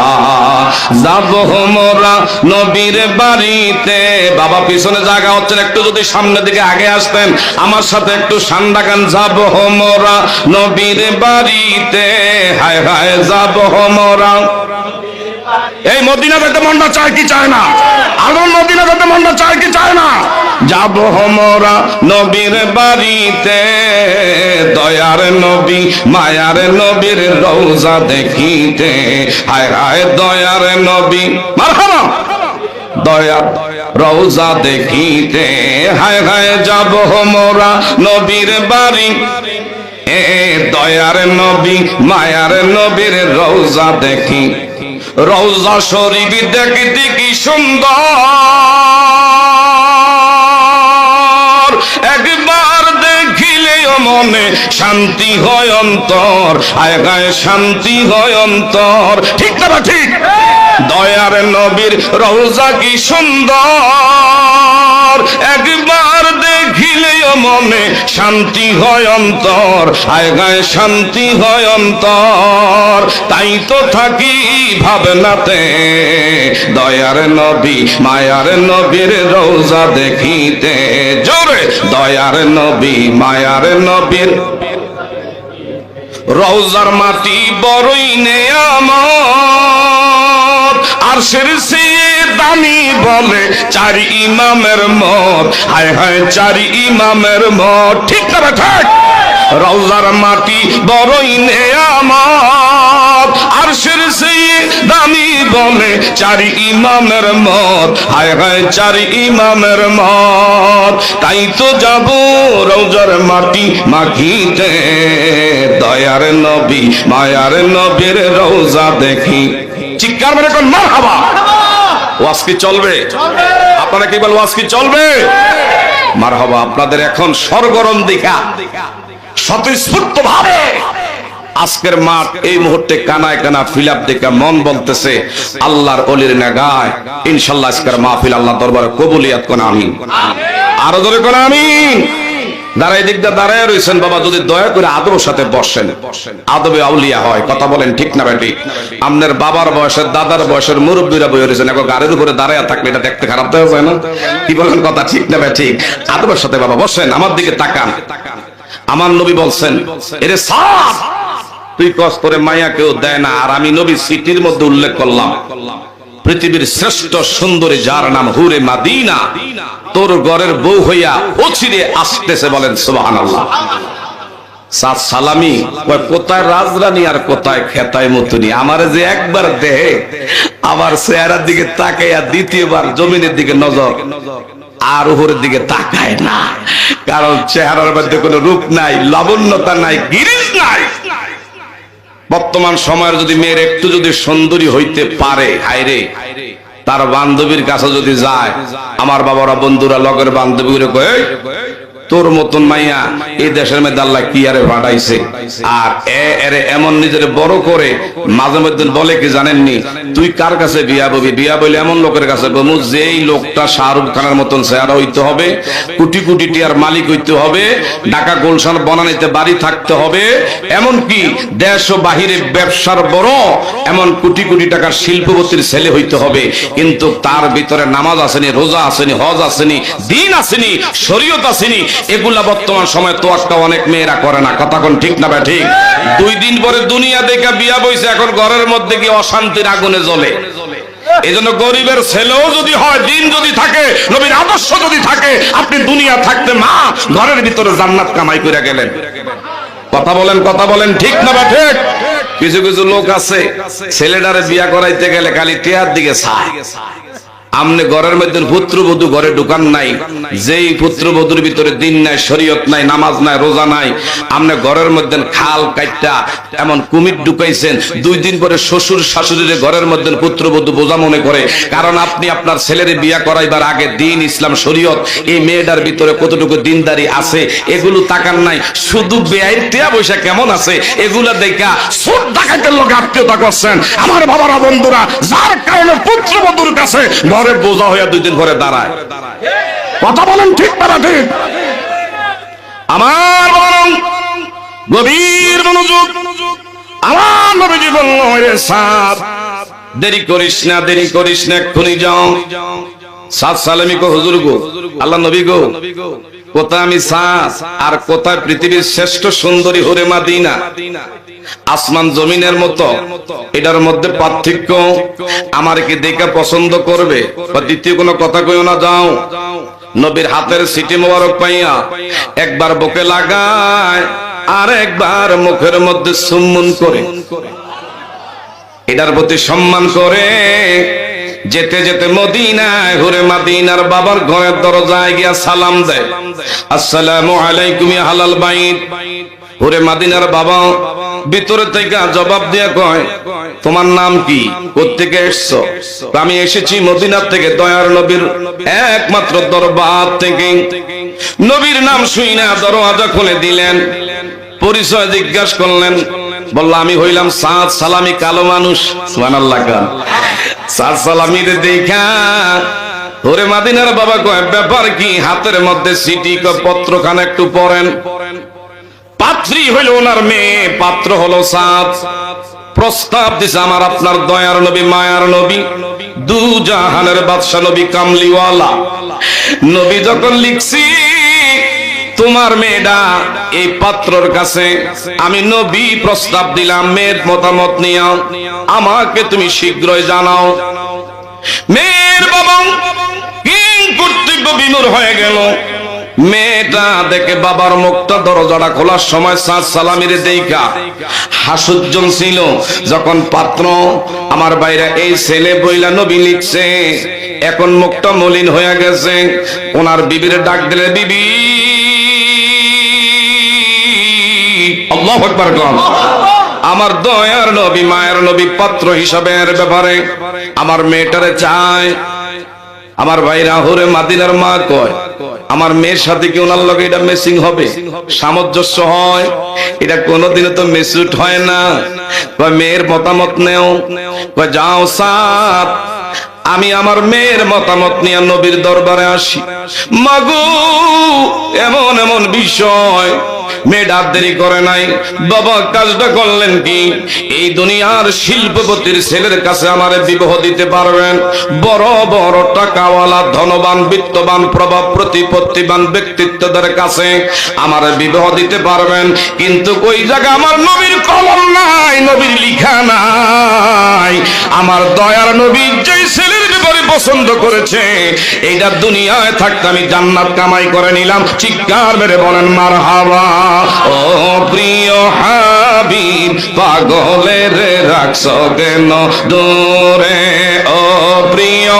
যাব মোরা নবীর বাড়িতে। বাবা পিছনে জায়গা হচ্ছেন, একটু যদি সামনের দিকে আগে আসতেন আমার সাথে একটু সান্ডা গান। যাব মোরা নবীর বাড়িতে, হায় হায় যাব মোরা। এই মদিনা যেতে মনটা চায় কি চায় না? আমার মদিনা যেতে মনটা চায় কি চায় না? যাব মোরা নবীর বাড়িতে, দয়ার নবী মায়ার নবীর রওজা দেখিতে। হায় হায় দয়ার নবী, মারহাবা, দয়ার রওজা দেখিতে। হায় হায় যাব মোরা নবীর বাড়ি, এ দয়ার নবী মায়ার নবীর রওজা দেখি। রওজা শরীফ দেখতে কি সুন্দর, একবার দেখিলে মনে শান্তি হয় অন্তর। আয় গায়ে শান্তি হয় অন্তর। ঠিক না ঠিক? দয়ার নবীর রওজা কি সুন্দর, একবার দেখিলে মনে শান্তি হয় অন্তর। আয় গায়ে শান্তি হয় অন্তর। তাই তো থাকি ভাবনাতে, দয়ার নবী মায়ার নবীর রওজা দেখিতে। জোরে, দয়ার নবী মায়ার নবীর রওজার মাটি বড়ই নেয়ামত, আরশের চেয়ে দামি বলে চারি ইমামের মত। হায় হায় চারি ইমামের মত। ঠিক না ঠিক? রওজার মাটি বড়ই নেয়ামত, আরশের চেয়ে দামি বলে চারি ইমামের মত। হায় হায় চারি ইমামের মত। তাই তো যাব রওজার মাটি মাখিতে, দয়ার নবী মায়ার নবীর রওজা দেখি। চিৎকার মেরে কোন মারহাবা। ওয়াজ কি চলবে? আপনারা কি বলেন ওয়াজ কি চলবে? মারহাবা। আপনাদের এখন সরগরম দেখা স্বতঃস্ফূর্ত ভাবে আজকের মাঠ এই মুহূর্তে কানায় কানা ফিল আপ দেখে মন বলতেছে আল্লাহর ওলির নাগায় ইনশাআল্লাহ আজকের মাহফিল আল্লাহ দরবারে কবুলিয়াত কোন আমিন। আরো জোরে কোন আমিন। যারা এই দিকটা দাঁড়ায় রয়েছেন, বাবা যদি দয়া করে আদবের সাথে বসেন, আদবে আউলিয়া হয়। কথা বলেন ঠিক না বেটি? আপনার বাবার বয়সের দাদার বয়সের মুরব্বীরা বই রয়েছেন, এখন গাড়ির উপরে দাঁড়ায় থাকলে এটা দেখতে খারাপ দেওয়া যায় না? কি বলেন কথা ঠিক না বেটি? আদবের সাথে বাবা বসেন, আমার দিকে তাকান। আমার নবী বলছেন, এরে সাপ তুই কষ্ট করে মায়া কেউ দেয় না। আর আমি নবী সিটির মধ্যে উল্লেখ করলাম, পৃথিবীর শ্রেষ্ঠ সুন্দরী যার নাম হুরে মাদিনা, তোর ঘরের বউ হইয়া অচিরে আসতেছে। বলেন সুবহানাল্লাহ। সাত সালামি কোথায় রাজরানী আর কোথায় খেতায় মতুনি। আমার যে একবার দেহে আমার চেহারার দিকে তাকাইয়া দ্বিতীয়বার জমিনের দিকে নজর আর উপরের দিকে তাকায় না, কারণ চেহারার মধ্যে কোনো রূপ নাই, লাবণ্যতা নাই, গিরিশ নাই। বর্তমান সময়ের যদি মেয়ের একটু যদি সুন্দরী হইতে পারে, হায়রে তার বান্ধবীর কাছে যদি যায়, আমার বাবারা বন্ধুরা লগের বান্ধবীরা কয় তোর মতন মাইয়া এই দেশের মধ্যে আল্লাহ কি আরে পাঠাইছে। আর এরে এমন নিজের বড় করে মাঝে মধ্যে বলে কি জানেননি, তুই কার কাছে বিয়া ববি? বিয়া বলে এমন লোকের কাছে বলবো যেই লোকটা শাহরুখ খানের মতন চেহারা হইতে হবে, কোটি কোটি টিয়ার মালিক হইতে হবে, ঢাকা গুলশান বনানীতে বাড়ি থাকতে হবে, এমনকি দেশ ও বাহিরে ব্যবসার বড় এমন কোটি কোটি টাকার শিল্পপতির ছেলে হইতে হবে। কিন্তু তার ভিতরে নামাজ আসেনি, রোজা আসেনি, হজ আসেনি, দিন আসেনি, শরীয়ত আসেনি। এগুলা বর্তমান সময় তো একটা অনেক মেয়েরা করে না। কথা কোন ঠিক না? ঠিক। 2 দিন পরে দুনিয়া দেখে বিয়া বইছে, এখন ঘরের মধ্যে গিয়ে অশান্তির আগুনে জ্বলে। এই জন্য গরিবের ছেলেও যদি হয়, দিন যদি থাকে, নবীর আদর্শ যদি থাকে, আপনি দুনিয়া থাকতে মা ঘরের ভিতরে জান্নাত কামাই করে গেলেন। কথা বলেন ঠিক না? ঠিক। কিছু কিছু লোক আছে ছেলেটারে বিয়া করাইতে গেলে খালি টিয়ার দিকে চায়। আমনে ঘরের মধ্যে পুত্রবধূ ঘরে ঢুকান নাই, যেই পুত্রবধূর ভিতরে দিন নাই, শরীয়ত নাই, নামাজ নাই, রোজা নাই, আমনে ঘরের মধ্যে খাল কাইটা এমন কুমির ঢুকাইছেন, 2 দিন পরে শ্বশুর শাশুড়ির ঘরের মধ্যে পুত্রবধূ বোঝা মনে করে। কারণ আপনি আপনার ছেলের বিয়া করাইবার আগে দিন, ইসলাম, শরীয়ত, এই মেয়েটার ভিতরে কতটুকু দিনদারি আছে এগুলো তাকান নাই, শুধু বেআইন টিয়া পয়সা কেমন আছে এগুলা দেখা সুদ ডাকাতের লোক আত্মীয়তা করছেন। আমার বাবারা, বন্ধুরা, যার কারণে পুত্রবধূর কাছে বোঝা হইয়া 2 দিন পরে দাঁড়ায়। কথা বলেন ঠিক না ঠিক? আমার গভীর মনোযোগ। আমার নবীজি বলল, রে সাদ, দেরি করিস না, দেরি করিস না, এক্ষুনি যাও। সাদ সালামি কো, হুজুর গো, আল্লাহ নবী গো, কোথায় আমি সাদ আর কোথায় পৃথিবীর শ্রেষ্ঠ সুন্দরী হুরে মাদিনা? আসমান জমিনের মতো, এটার মধ্যে পার্থক্য। আমার কি দেখে পছন্দ করবে? দ্বিতীয় কোনো কথা কইও না, যাও। নবীর হাতের সিটি মোবারক পাইয়া একবার বুকে লাগায় আর একবার মুখের মধ্যে চুম্বন করে, এটার প্রতি সম্মান করে যেতে যেতে মদিনায় হুরে মাদিনার বাবার ঘরের দরজায় গিয়া সালাম দেয়, আসসালামু আলাইকুম ইয়া হালাল বাইত। হুরে মাদিনার বাবা ভিতরে থেকে জবাব দিয়া কয়, তোমার নাম কি, কোত্থেকে এসছো? আমি এসেছি মদিনার থেকে, দয়ার নবীর একমাত্র দরবার থেকে। নবীর নাম শুইনা দরওয়াজা খুলে দিলেন, পরিচয় জিজ্ঞাসা করলেন, বলল, আমি হইলাম সাদ সালামি, কালো মানুষ। সুবহানাল্লাহ। সাদ সালামির দেখা ওরে মাদিনার বাবা কয়, ব্যাপার কি? হাতের মধ্যে সিটি, পত্রখানা একটু পড়েন। পাত্রী হইল ওনার মেয়ে, পাত্র হলো সাদ। প্রস্তাব দিছে, আমার আপনার দয়ার নবী, মায়ার নবী, 2 জাহানের বাদশা নবী, কামলিওয়ালা নবী যখন লিখছি, তোমার মেয়েটা এই পাত্রর কাছে, আমি নবী প্রস্তাব দিলাম, মেয়ের মতামত নিও, আমাকে তুমি শীঘ্রই জানাও। মেয়ের বাবা কর্তব্য বিমূঢ় হয়ে গেল। মেয়েটা দেখে বাবার মুখটা দরজাটা খোলার সময় সাদ সালামির দেখা হাসুজ্জন ছিল। যখন পাত্র আমার বাইরে এই ছেলে বইলা নবী লিখছে, এখন মুখটা মলিন হয়ে গেছে। ওনার বিবির ডাক দিলে, বিবি। আল্লাহু আকবার। আমার দয়ার নবী, মায়ের নবী, পাত্র হিসাবের ব্যাপারে আমার মেয়েটারে চায়। আমার ভাইরা, হুরে মাদিনার মা কয়, আমার মেয়ের সাথে কি ওনার লগে এটা মেসিং হবে, সামঞ্জস্য হয়? এটা কোনোদিনও তো মেসুট হয় না। মেয়ের মতামত নেও। যাও সাদ, আমি আমার মেয়ের মতামত নিয়ে নবীর দরবারে আসি। মাগো, এমন এমন বিষয়। মেয়েটা দেরি করে নাই, বাবা কাজটা করলেন কি, এই দুনিয়ার শিল্পপতির ছেলের কাছে আমারে বিবাহ দিতে পারবেন? বড় বড় টাকাওয়ালা, ধনবান, বিত্তবান, প্রভাব প্রতিপত্তিবান ব্যক্তিত্বদের কাছে আমারে বিবাহ দিতে পারবেন, কিন্তু ওই জায়গা আমার নবীর কলম নাই, নবীর লিখা নাই। আমার দয়ার নবী যেই ছেলের ব্যাপারে পছন্দ করেছে, এইটা দুনিয়ায় থাকতে আমি জান্নাত কামাই করে নিলাম। চিৎকার মেরে বলেন মারহাবা। ও প্রিয় হাবিব, পাগলের রাখছো কেন দূরে? ও প্রিয়,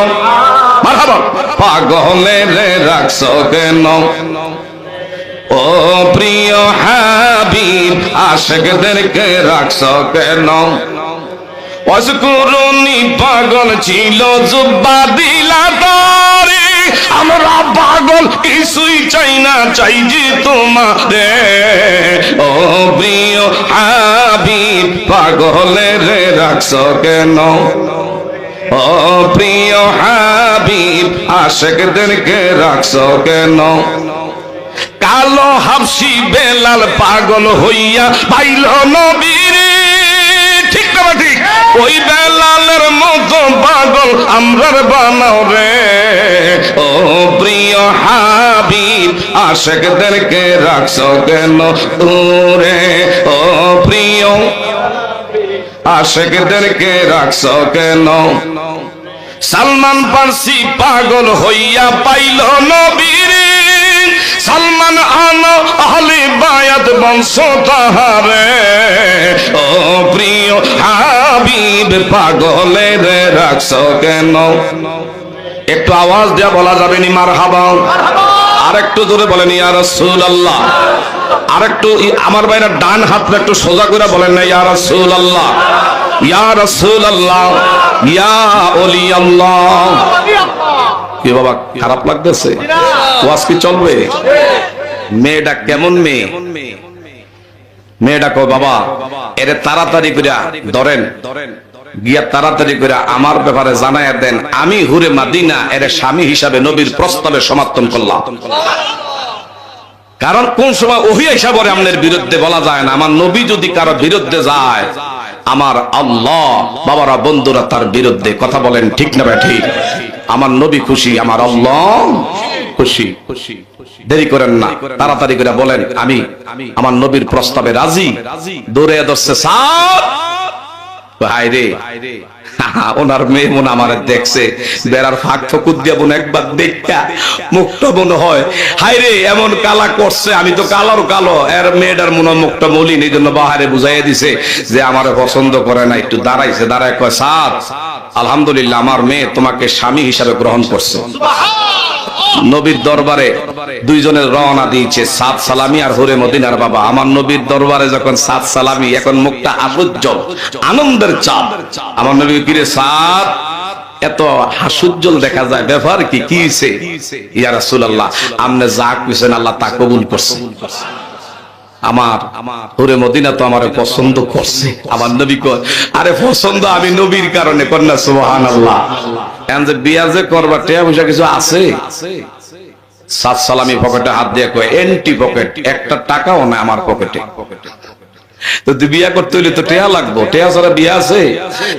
মারহাবা, পাগলের রাখছো কেন? ও প্রিয় হাবিব, আশিকদেরকে রাখছো কেন? অজকুরুনি পাগল ছিল, জুব্বা দিলা তারে। আমরা পাগল, কিছুই চাই না, চাই যে তোমারে। ও প্রিয় হাবিব, পাগলের রাখছো কেন? ও প্রিয় হাবিব, আশিকদেরকে রাখছো কেন? কালো হাবশি বেলাল পাগল হইয়া পাইল নবীর। ঠিক না ঠিক? ওই বেলালের মতো পাগল আমরার বানাও রে। ও প্রিয় হাবিব, আশিকদেরকে রাখছো কেন দূরে? ও প্রিয়, আশিকদেরকে রাখছো কেন? সালমান ফার্সি পাগল হইয়া পাইল নবীর। সালমান আহলে বায়াত বংশ তাহারে ও প্রিয় হাবিব পাগলের রাখছো কেন? একটু আওয়াজ দিয়া বলা যাবে নি মারহাবা? আরেকটু জোরে বলেন ইয়া রাসূলুল্লাহ। আরেকটু আমার ভাইরা ডান হাতটা একটু সোজা করে বলেন না ইয়া রাসূলুল্লাহ, ইয়া রাসূলুল্লাহ, ইয়া ওলি আল্লাহ। কি বাবা খারাপ লাগতেছে? ওয়াজ কি চলবে? মেয়েটা কেমন মেয়ে? মেয়েটা কো বাবা এরে তাড়াতাড়ি করে ধরেন, গিয়া তাড়াতাড়ি করে আমার ব্যাপারে জানায়া দেন, আমি হুরে মাদিনা এর স্বামী হিসাবে নবীর প্রস্তাবে সমর্থন করলাম। কারণ কোন সময় ওহি হিসাবে আপনার বিরুদ্ধে বলা যায় না। আমার নবী যদি কারো বিরুদ্ধে যায়, আমার আল্লাহ বাবারা বন্ধুরা তার বিরুদ্ধে। কথা বলেন ঠিক না ভাই? ঠিক। আমার নবী খুশি, আমার আল্লাহ খুশি। দেরি করেন না, তাড়াতাড়ি করে বলেন আমি আমার নবীর প্রস্তাবে রাজি। দৌড়ে ধরছে সাত ভাই রে, ওনার মেয়ে মনে আমার দেখছে, বেড়ার ফাঁক ফকুর দিয়া বোন একবার দেখা মুখটা মনে হয় হাই রে এমন কালা করছে, আমি তো কালোর কালো, এর মেয়েটার মনে মুখটা মলিন, এই জন্য বাহারে বুঝাইয়া দিছে যে আমার পছন্দ করে না। একটু দাঁড়াইছে, দাঁড়ায় কয় সাত আলহামদুলিল্লাহ আমার মেয়ে তোমাকে স্বামী হিসাবে গ্রহণ করছে। নবীর দরবারে দুইজনের রওনা দিয়েছে, সাত সালামি আর হুরে মদিনার বাবা। আমার নবীর দরবারে যখন সাত সালামি, এখন মুখটা আলোজ্জ্বল, আনন্দের চাঁদ। আমার নবী কিরে সাত এত হাস্যোজ্জ্বল দেখা যায়, ব্যাপার কি? কি হইছে? ইয়া রাসূলুল্লাহ আপনি যা কইছেন আল্লাহ তা কবুল করছে। আমার হুরে মদিনা তো আমারে পছন্দ করছে। আমার নবী কয় আরে পছন্দ আমি নবীর কারণে কন্যা। সুবহানাল্লাহ। এখন যে বিয়া যে করবা টিয়া পয়সা কিছু আছে? সাত সালামি পকেটে হাত দিয়ে কয় এন্টি পকেট, একটা টাকাও না আমার পকেটে। তো বিয়া করতে হইলে তো টেয়া লাগবো, টেয়া ছাড়া বিয়া আছে?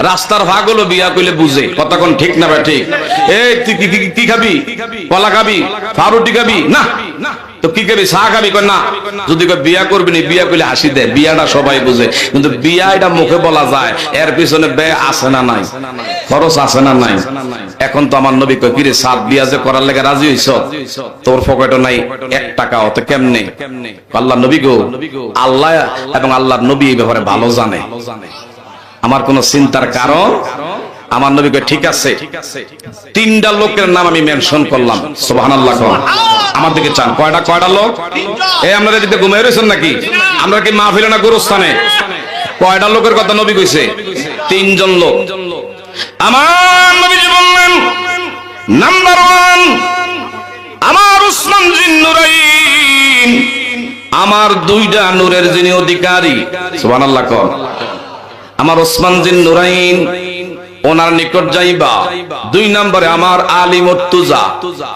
রাস্তার ভাগ হলো বিয়া কইলে বুঝে। কথা কোন ঠিক না ভাই? ঠিক। এই তুই কি খাবি? কলা খাবি? ফারুটি খাবি? না। তো কি খাবি? চা খাবি? কই না। যদি কই বিয়া করবি না, বিয়া কইলে হাসি দেয়। বিয়াটা সবাই বুঝে, কিন্তু বিয়া এটা মুখে বলা যায়, এর পিছনে ব্যয় আছে না নাই? খরচ আছে না নাই? এখন তো আমার নবী কই কিরে সাত বিয়া যে করার লেগে রাজি হইছ, তোর পকেটে নাই এক টাকাও, তো কেমনে? আল্লাহ নবী গো, আল্লাহ এবং আল্লাহর নবী এই ব্যাপারে ভালো জানে। আমার কোন চিন্তার কারণ? আমার নবী কই ঠিক আছে। তিনটা লোকের নাম আমি মেনশন করলাম। সুবহানাল্লাহ। আমার দিকে চান কয়টা লোক? এই আপনারা এদিকে ঘুমিয়ে রয়েছেন নাকি? আমরা কি মাহফিলে না গোরস্থানে? কয়টা লোকের কথা নবী কইছে? তিনজন লোক। আমার নবীজি বললেন নাম্বার 1 আমার উসমান জিন্নুরাইন, আমার দুইটা নূরের যিনি অধিকারী। সুবহানাল্লাহ। আমার ওসমান জিন্নুরাইন ওনার নিকট যাইবা। 2 নম্বরে আমার আলী মুর্তজা।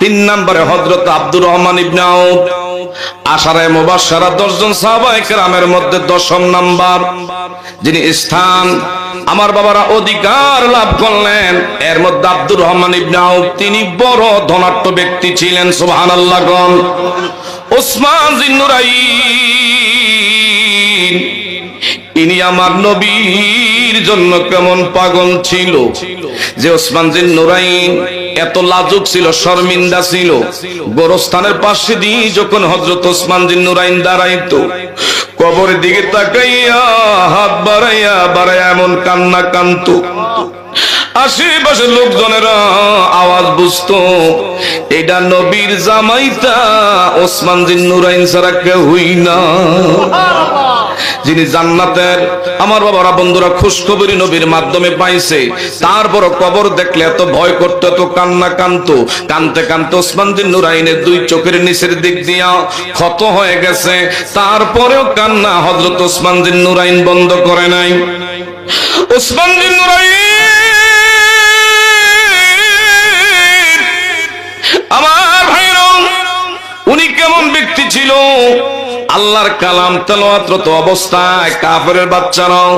3 নম্বরে হযরত আব্দুর রহমান ইবনে আউফ। আশারায়ে মুবাশশারা 10 জন সাহাবায়ে কেরামের মধ্যে 10ম নাম্বার যিনি স্থান আমার বাবারা অধিকার লাভ করলেন, এর মধ্যে আব্দুর রহমান ইবনে আউফ তিনি বড় ধনাঢ্য ব্যক্তি ছিলেন। সুবহানাল্লাহ। ওসমান জিন্নুরাইন ইনি আমার নবীর জন্য কেমন পাগল ছিল যে ওসমান জিন্নুরাইন এত লাজুক ছিল, শর্মিন্দা ছিল। গোরস্থানের পাশে দিয়ে যখন হযরত ওসমান জিন্নুরাইন দাঁড়াইতো, কবরের দিকে তাকাইয়া হাত বাড়াইয়া বাড়াইয়া এমন কান্না কানতো, আশেপাশের লোকজনেরা আওয়াজ বুঝতো এটা নবীর জামাইতা ওসমান জিন্নুরাইন ছাড়া কেউ হই না, যিনি জান্নাতের আমার বাবারা বন্ধুরা খুশখবরি নবীর মাধ্যমে পাইছে। তারপর কবর দেখলে এত ভয় করতো, এত কান্না কানতো। কানতে কানতে ওসমান জিন্নুরাইনের 2 চোখের নিচের দিক দিয়া ক্ষত হয়ে গেছে, তারপরেও কান্না হযরত ওসমান জিন্নুরাইন বন্ধ করে নাই। ওসমান জিন্নুরাইন আমার ভাইরা উনি কেমন ব্যক্তি ছিল? আল্লাহর কালাম তেলাওয়াতরত অবস্থায় কাফেরের বাচ্চারাও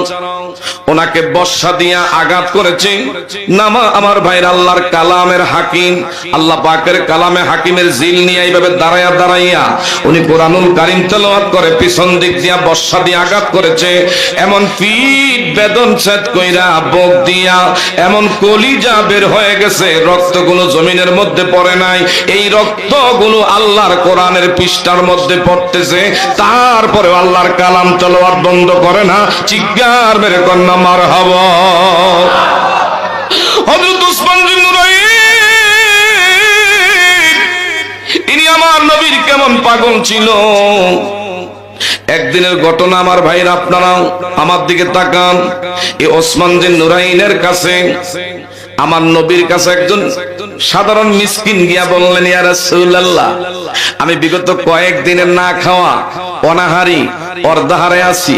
ওনাকে বর্ষা দিয়া আঘাত করেছে। নামা আমার ভাইরা, আল্লাহর কালামের হাকিম, আল্লাহ পাকের কালামে হাকিমের জিল নিয়ে এইভাবে দাঁড়াইয়া দাঁড়াইয়া উনি কোরআনুল কারীম তেলাওয়াত করে পিছন দিক দিয়া বর্ষা দিয়ে আঘাত করেছে। এমন পিঠ বেদন ছেদ কইরা বুক দিয়া এমন কলিজা বের হয়ে গেছে, রক্তগুলো জমিনের মধ্যে পড়ে নাই, এই রক্তগুলো আল্লাহর কোরআনের পৃষ্ঠার মধ্যে পড়তেছে। তারপরে আল্লাহর কালাম তেলাওয়াত বন্ধ করে না, চিৎকার মেরে কন্যা মারহাবা। হযরত ওসমান বিন নুরাইন ইনি আমার নবীর কেমন পাগল ছিল। একদিনের ঘটনা আমার ভাইরা, আপনারা আমার দিকে তাকান। এই ওসমান বিন নুরাইনের কাছে, আমার নবীর কাছে একজন সাধারণ মিসকিন গিয়া বললেন, ইয়া রাসূলুল্লাহ, আমি বিগত কয়েকদিনের না খাওয়া অনাহারি অর্ধাহারে আছি,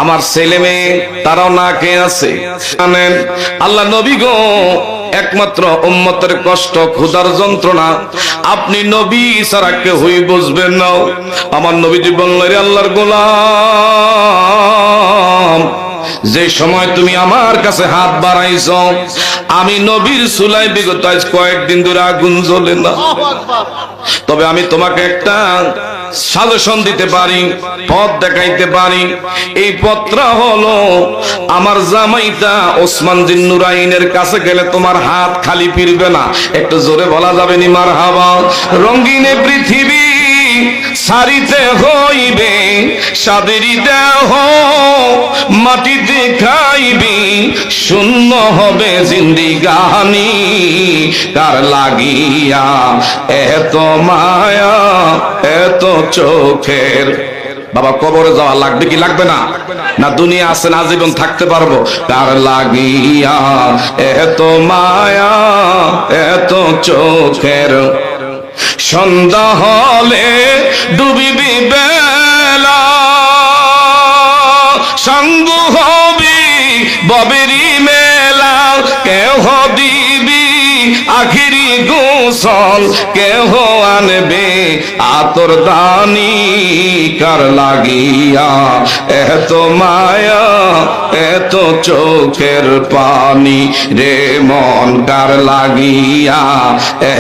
আমার ছেলে মেয়ে তারাও না খেয়ে আছে। জানেন আল্লাহ নবী গো, একমাত্র উম্মতের কষ্ট ক্ষুধার যন্ত্রণা আপনি নবী ছাড়া কেউই বুঝবেন না। আমার নবীজি বললেন, রে আল্লাহর গোলাম, যে সময় তুমি আমার কাছে হাত বাড়াইছো, আমি নবীর চুলায় বিগত আজ কয়েকদিন ধরে আগুন জ্বলে না। তবে আমি তোমাকে একটা সাজেশন দিতে পারি, পথ দেখাইতে পারি। এই পথটা হলো, আমার জামাইটা ওসমান বিন নুরাইনের কাছে গেলে তোমার হাত খালি ফিরবে না। একটু জোরে বলা যাবে নি মারহাবা। রঙিনে পৃথিবী সারিতে হইবে, সাদেরি দেহ মাটিতে খাইবি, শূন্য হবে জিন্দিগানি, কার লাগিয়া এত মায়া এত চোখের। বাবা, কবরে যাওয়া লাগবে কি লাগবে না? না দুনিয়া আছে না জীবন থাকতে পারবো? কার লাগিয়া এত মায়া এত চোখের, সন্ধ্যা হলে ডুবিবি বেলা, সঙ্গ হবি ববেরি মেলা, কেহ দিবি আখিরি গোসল, কেহ আনবে আতর দানি, কার লাগিয়া এত মায়া এত চোখের পানি, রে মন কার লাগিয়া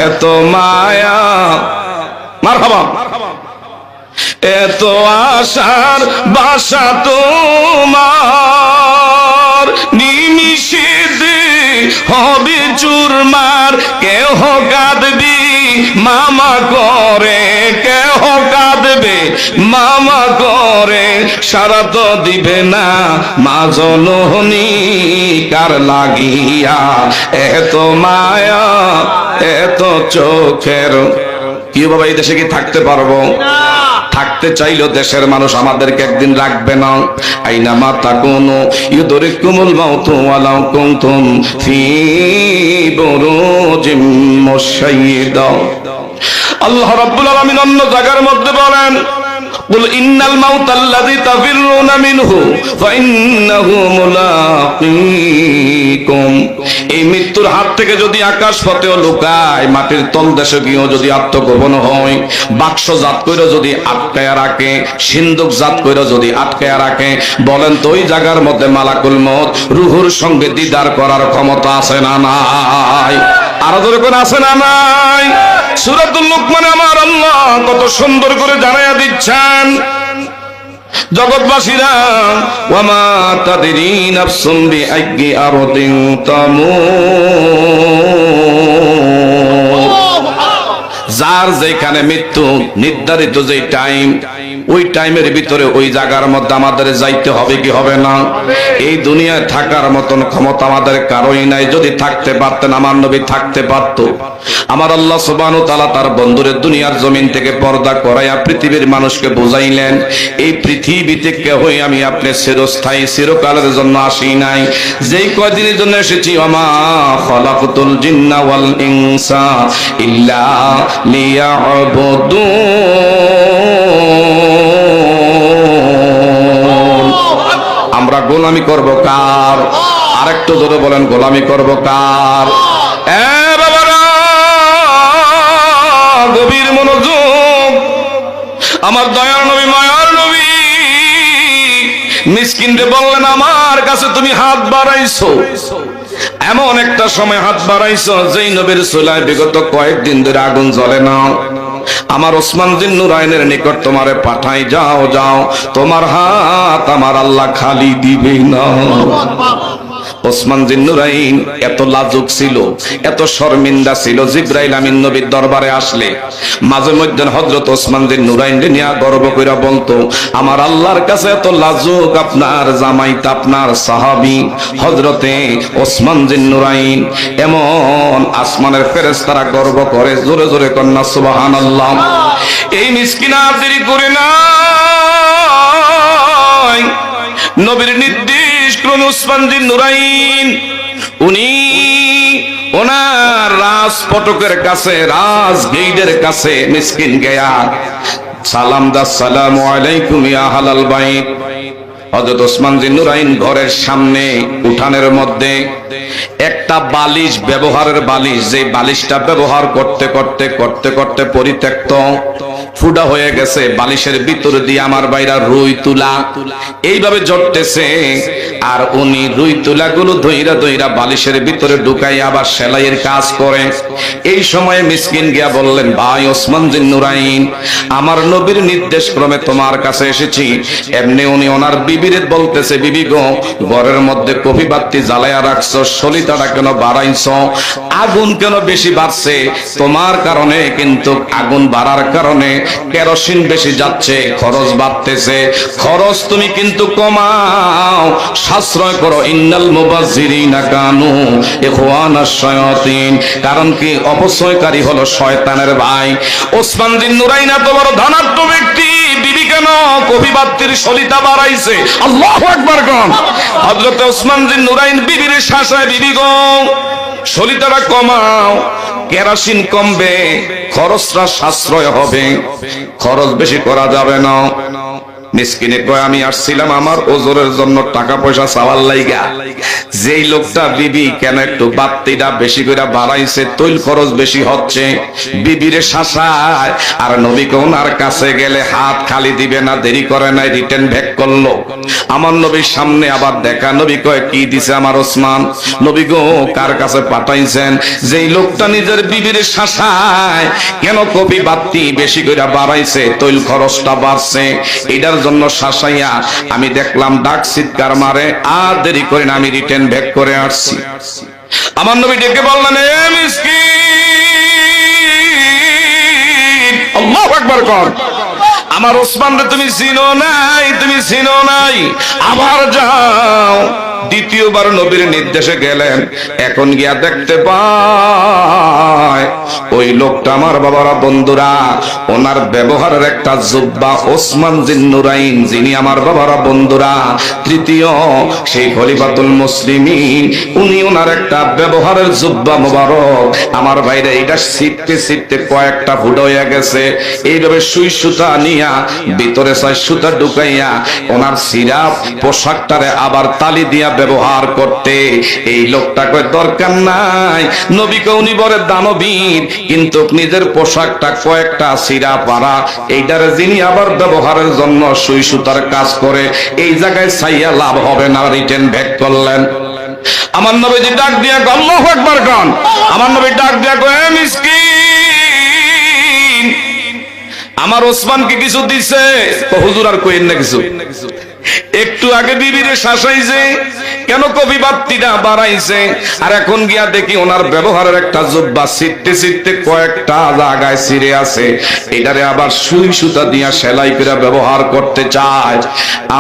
এত মায়া। মারহাবা। এত আশার বাসা তোমার, নিমিষে হবে চুরমার, কেহ কাঁদবি মামা করে, কেহ কাঁদবে মামা করে, সারা তো দিবে না মা জননী, কার লাগিয়া এত মায়া এত চোখের। কি বাবা, এই দেশে কি থাকতে পারবো? থাকতে চাইলেও দেশের মানুষ আমাদেরকে একদিন রাখবে না। আইনা মাতা কোনো ইউদরিকুমুল মাউতু ওয়ালাউ কুনতুম ফি বুরুজিম মুশাইয়্যিদা। আল্লাহ রাব্বুল আলামিন অন্য জায়গার মধ্যে বলেন, কুল ইন্নাল মাউতাল্লাযী তাফিরুনা মিনহু ফাইন্নাহু মুলাকীকুম। এই মৃত্যুর হাত থেকে যদি আকাশ পথেও লুকায়, মাটির তলদেশে গিয়েও যদি আত্মগোপন হয়, বাক্স জাত কইরা যদি আটকায়া রাখে, সিন্ধুক জাত কইরা যদি আটকায়া রাখে, বলেন তো ওই জায়গার মধ্যে মালাকুল মউত রূহুর সঙ্গে দিদার করার ক্ষমতা আছে না নাই? আরো ধরে কোন আছে না নাই? সূরাতুল লুকমানে আমার আল্লাহ কত সুন্দর করে জানাইয়া দিচ্ছেন, জগৎবাসীরা, ওয়ামা তাদরি নাফসুম বিআইয়ি আরদিন তামুত। যার যেখানে মৃত্যু নির্ধারিত যে টাইম, ওই টাইমের ভিতরে ওই জায়গার মধ্যে আমাদের যাইতে হবে কি হবে না? এই দুনিয়ায় থাকার মতন ক্ষমতা আমাদের কারোই নাই। যদি থাকতে পারতেন আমার নবী থাকতে পারত। আমার আল্লাহ সুবহানাহু ওয়া তাআলা তার বন্ধুরে দুনিয়ার জমিন থেকে পর্দা করাইয়া পৃথিবীর মানুষকে বুঝাইলেন, এই পৃথিবীতে কেহই আমি আপনি চিরস্থায়ী চিরকালের জন্য আসি নাই। যেই কয়দিনের জন্য এসেছি, ওমা খালাকতুল জিন্না ওয়াল ইনসা ইল্লা লিয়াবুদুন। আমরা গোলামি করব কার? আরেকটু জোরে বলেন, গোলামি করব কার? বাবারা, গভীর মনোযোগ। আমার দয়ার নবী মায়ার মিসকিনরে বললেন আমার কাছে তুমি হাত বাড়াইছো, এমন একটা সময় হাত বাড়াইছো যেই নবীর চুলায় বিগত কয়েকদিন ধরে আগুন জ্বলে না। আমার ওসমান জিন্নুরাইনের নিকট তোমারে পাঠাই, যাও যাও, তোমার হাত আমার আল্লাহ খালি দিবে না। ওসমান জিন্নুরাইন এত লাজুক ছিল, এত শর্মিন্দা ছিল, জিবরাইল আমিন নবীর দরবারে আসলে মাঝে মধ্যে হযরত ওসমান জিন্নুরাইন নিয়ে গর্ব কইরা বলতো, আমার আল্লাহর কাছে এত লাজুক আপনার জামাইতা, আপনার সাহাবী হযরতে ওসমান জিন্নুরাইন। এমন আসমানের ফেরেশতারা গর্ব করে, জোরে জোরে কন্যা সুবহানাল্লাহ। এই মিসকিনা দেরি করে না, নবীর নির্দেশ ক্রমে ওসমান জিন্নুরাইন উনি ওনার রাজ ফটকের কাছে, রাজ গেইটের কাছে মিসকিন গেয়া সালাম দা, আসসালামু আলাইকুম ইয়া আহলাল বাইত। হযরত ওসমান জিন্নুরাইন ঘরের সামনে উঠানের মধ্যে একটা বালিশ, ব্যবহারের বালিশ, যে বালিশটা ব্যবহার করতে করতে করতে করতে পরিত্যক্ত, ফুডা হয়ে গেছে, বালিশের ভিতর দিয়ে আমার বাইরা রুই তুলা এইভাবে জড়তেছে, আর উনি রুই তুলা গুলো ধইরা ধইরা বালিশের ভিতরে ঢুকাই আবার সেলাইয়ের কাজ করে। এই সময়ে মিসকিন গিয়া বললেন, ভাই ওসমান জিন্নুরাইন, আমার নবীর নির্দেশ ক্রমে তোমার কাছে এসেছি। এমনি উনি ওনার বিবিরে বলতেছে, বিবি গো, ঘরের মধ্যে কফি বাতি জ্বালায়া রাখছো, সলিতাটা কেন বাড়াইছো, আগুন কেন বেশি বাড়ছে? তোমার কারণে কিন্তু আগুন বাড়ার কারণে কেরোসিন বেশি যাচ্ছে, খরচ বাড়তেছে, খরচ তুমি কিন্তু কমাও, সাশ্রয় করো। ইন্নাল মুবাজ্জিরিনা কানু ইখওয়ানাশ শায়াতিন, কারণ কি অপচয়কারী হলো শয়তানের ভাই। ওসমান জিন্নুরাইন এত বড় ধনাঢ্য ব্যক্তি, বিবি কেন কফি বাতির সলিতা বাড়াইছে? আল্লাহু আকবার কোন। হযরত ওসমান জিন্নুরাইন বিবির শাসায়, বিবি গো, সলিতাটা কমাও, কেরোসিন কমবে, খরচটা সাশ্রয় হবে, খরচ বেশি করা যাবে না। মিসকিনে কয়, আমি আসছিলাম আমার ওজোরের জন্য টাকা পয়সা চাওয়ার লাইগা। যেই লোকটা বিবি কেন একটু বাত্তিটা বেশি করে বাড়াইছে, তৈল খরচ বেশি হচ্ছে, বিবিরে শাসায়। আর নবী ওনার কাছে গেলে হাত খালি দিবে না, দেরি করে নাই, রিটার্ন ব্যাক করলো। আমার নবীর সামনে আবার দেখা, নবী কয়, কি দিছে আমার ওসমান? নবী গো, কার কাছে পাঠাইছেন? যেই লোকটা নিজের বিবিরে শাসায়, কেন কপি বাত্তি বেশি করে বাড়াইছে, তৈল খরচটা বাড়ছে, এটার জন্য শাসাইয়া আমি দেখলাম ডাক চিৎকার মারে, আর দেরি করে না, আমি রিটার্ন ব্যাক করে আসছি। আমার নবী ডেকে বললেন, এ মিসকিন, আল্লাহু আকবার কর, আমার ওসমান রে তুমি চিনো নাই, তুমি চিনো নাই, আবার যাও। দ্বিতীয়বার নবীর নির্দেশে গেলেন, এখন গিয়া দেখতে পায় ওই লোকটা, আমার বাবারা বন্ধুরা, ওনার ব্যবহারের একটা জুব্বা, ওসমান জিন্নুরাইন যিনি আমার বাবারা বন্ধুরা তৃতীয় সেই খলিফাতুল মুসলিমিন, উনি ওনার একটা ব্যবহারের জুব্বা মোবারক, আমার ভাইরা এটা ছিটতে ছিটতে কয়েকটা ফুট হয়ে গেছে। এইভাবে সুই সুতা নিয়া ভিতরে 6 সুতা ঢুকাইয়া ওনার সিরাপ পোশাকটারে আবার তালি দিয়া ব্যবহার করতে। এই লোকটা কয়, দরকার নাই, নবী উনি বড় দানবীর, কিন্তু নিজের পোশাকটা কয়েকটা সিরা পারা, এইটারে যিনি আবার ব্যবহারের জন্য সুই সুতার কাজ করে, এই জায়গায় চাইয়া লাভ হবে না, রিটার্ন ব্যাক করলেন। আমার নবীজি ডাক দিয়া, আল্লাহু আকবার গান, আমার নবী ডাক দিয়া কয়, মিসকিন, আমার ওসমানকে কিছু দিছে? হুজুর আর কইেন না কিছু, একটু আগে বিবিরে শাসাইছে, কেন কবি বাত্তিটা বাড়াইছে, আর এখন গিয়া দেখি ওনার ব্যবহারের একটা জুব্বা ছিটতে ছিটতে কয়েকটা জায়গায় ছিঁড়ে আছে, এটারে আবার সুই সুতা দিয়া সেলাই করে ব্যবহার করতে চায়।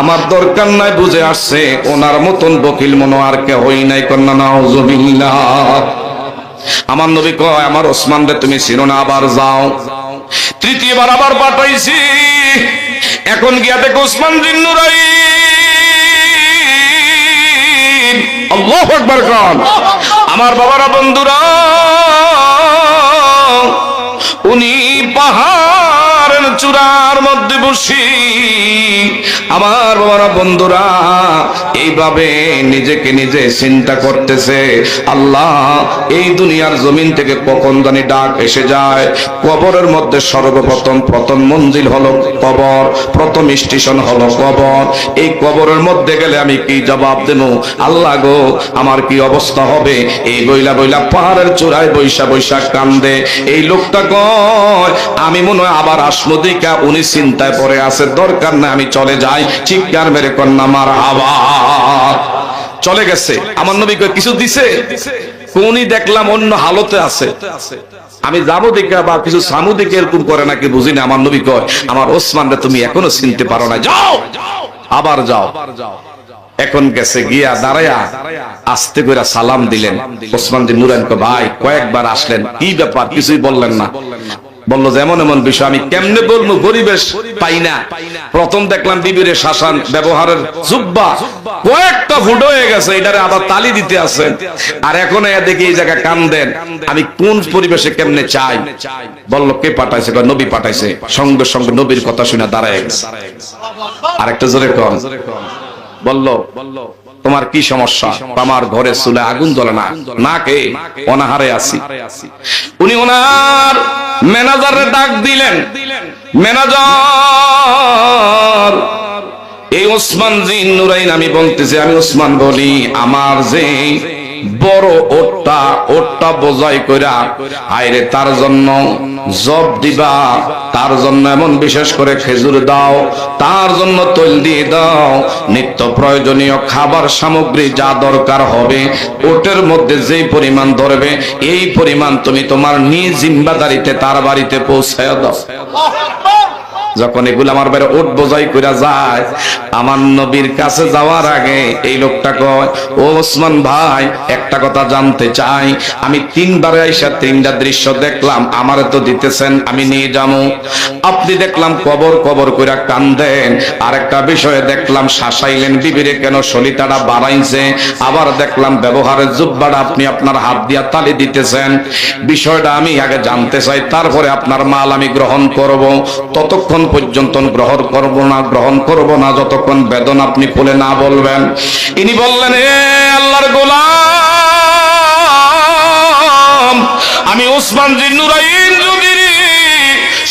আমার দরকার নাই, বুঝে আসছে ওনার মতন বকিল মনো আর কে হই নাই, কন্যা নাউজুবিল্লাহ। আমার নবী কয়, আমার ওসমান রে তুমি চিনো না, আবার যাও। তৃতীয়বার আবার পাঠাইছি, এখন গিয়া দেখো ওসমান জিন্নুরাইন, আল্লাহু আকবার কোন। আমার বাবারা বন্ধুরা, উনি পাহাড়ের চূড়ার মধ্যে বসি আমার বাবারা বন্ধুরা এইভাবে নিজেকে নিজে চিন্তা করতেছে, আল্লাহ এই দুনিয়ার জমিন থেকে কখন জানি ডাক এসে যায়। কবরের মধ্যে সর্বপ্রথম প্রথম মঞ্জিল হলো কবর, প্রথম স্টেশন হলো কবর। এই কবরের মধ্যে গেলে আমি কি জবাব দেব? আল্লাহ গো আমার কি অবস্থা হবে? এই বইলা বইলা পাহাড়ের চূড়ায় বৈশা বৈশা কান্দে। এই লোকটা কয় আমি মনে হয় আবার আসমদিকা, উনি চিন্তায় পড়ে আছে, দরকার না আমি চলে যাই। চিৎকার মেরে কন্যা মার আবার চলে গেছে। আমার নবী কয় কিছু দিছে? কোনি দেখলাম অন্য হালতে আছে, আমি যাবো দিকে বা কিছু সামু দিকে এরকম করে নাকি বুঝি না। আমার নবী কয় আমার ওসমান রে তুমি এখনো চিনতে পারো না, যাও আবার যাও। এখন গেছে, গিয়া দাঁড়ায়া আস্তে করে সালাম দিলেন। ওসমান দিন নুরাইন কয় ভাই কয়েকবার আসলেন, কি ব্যাপার? কিছুই বললেন না। বললো যে এমন এমন বিষয় আমি কেমনে বলবো, পরিবেশ পাই না। প্রথম দেখলাম বিবির শাসান ব্যবহারের জুব্বা কয়েকটা ফুটো হয়ে গেছে, এটারে আবার তালি দিতে আছেন। আর এখন দেখি এই জায়গায় কান্দেন, আমি কোন পরিবেশে কেমনে চাই? বললো কে পাঠাইছে? নবী পাঠাইছে। সঙ্গে সঙ্গে নবীর কথা শুনে দাঁড়ায় গেছে। আরেকটা জোরে কম। বললো তোমার কি সমস্যা? আমার ঘরে চুলে আগুন জ্বলে না, না কে অনাহারে আছি। উনি ওনার ম্যানেজারে ডাক দিলেন, ম্যানেজার এই ওসমান জিন নুরাইন আমি বলতেছি, আমি ওসমান বলি, আমার যে বড় ওটটা বোঝাই কইরা আইরে তার জন্য জব দিবা, তার জন্য এমন বিশেষ করে খেজুর দাও, তার জন্য তৈল দিয়ে দাও, নিত্য প্রয়োজনীয় খাবার সামগ্রী যা দরকার হবে ওটের মধ্যে যেই পরিমাণ ধরবে এই পরিমাণ তুমি তোমার নিজ জিম্মাদারিতে তার বাড়িতে পৌঁছায় দাও। যখন এগুলো আমার বাইরে ওট বোঝাই করে যায়, আমার নবীর কাছে যাওয়ার আগে এই লোকটা কয় ও ওসমান ভাই একটা কথা জানতে চাই, আমি তিনবারে আইসা তিনটা দৃশ্য দেখলাম, আমারে তো দিতেছেন আমি নিয়ে যাবো। আপনি দেখলাম কবর কবর কইরা কান্দেন, আরেকটা বিষয়ে দেখলাম শাসাইলেন বিবিরে কেন সলিতাটা বাড়াইছে, আবার দেখলাম ব্যবহারের জুব্বাটা আপনি আপনার হাত দিয়া তালি দিতেছেন। বিষয়টা আমি আগে জানতে চাই, তারপরে আপনার মাল আমি গ্রহণ করব। ততক্ষণ পর্যন্ত গ্রহণ করব না যতক্ষণ বেদনা আপনি খুলে না বলবেন। ইনি বললেন এ আল্লাহর গোলাম, আমি ওসমান জিন নুরাইন যোগিনী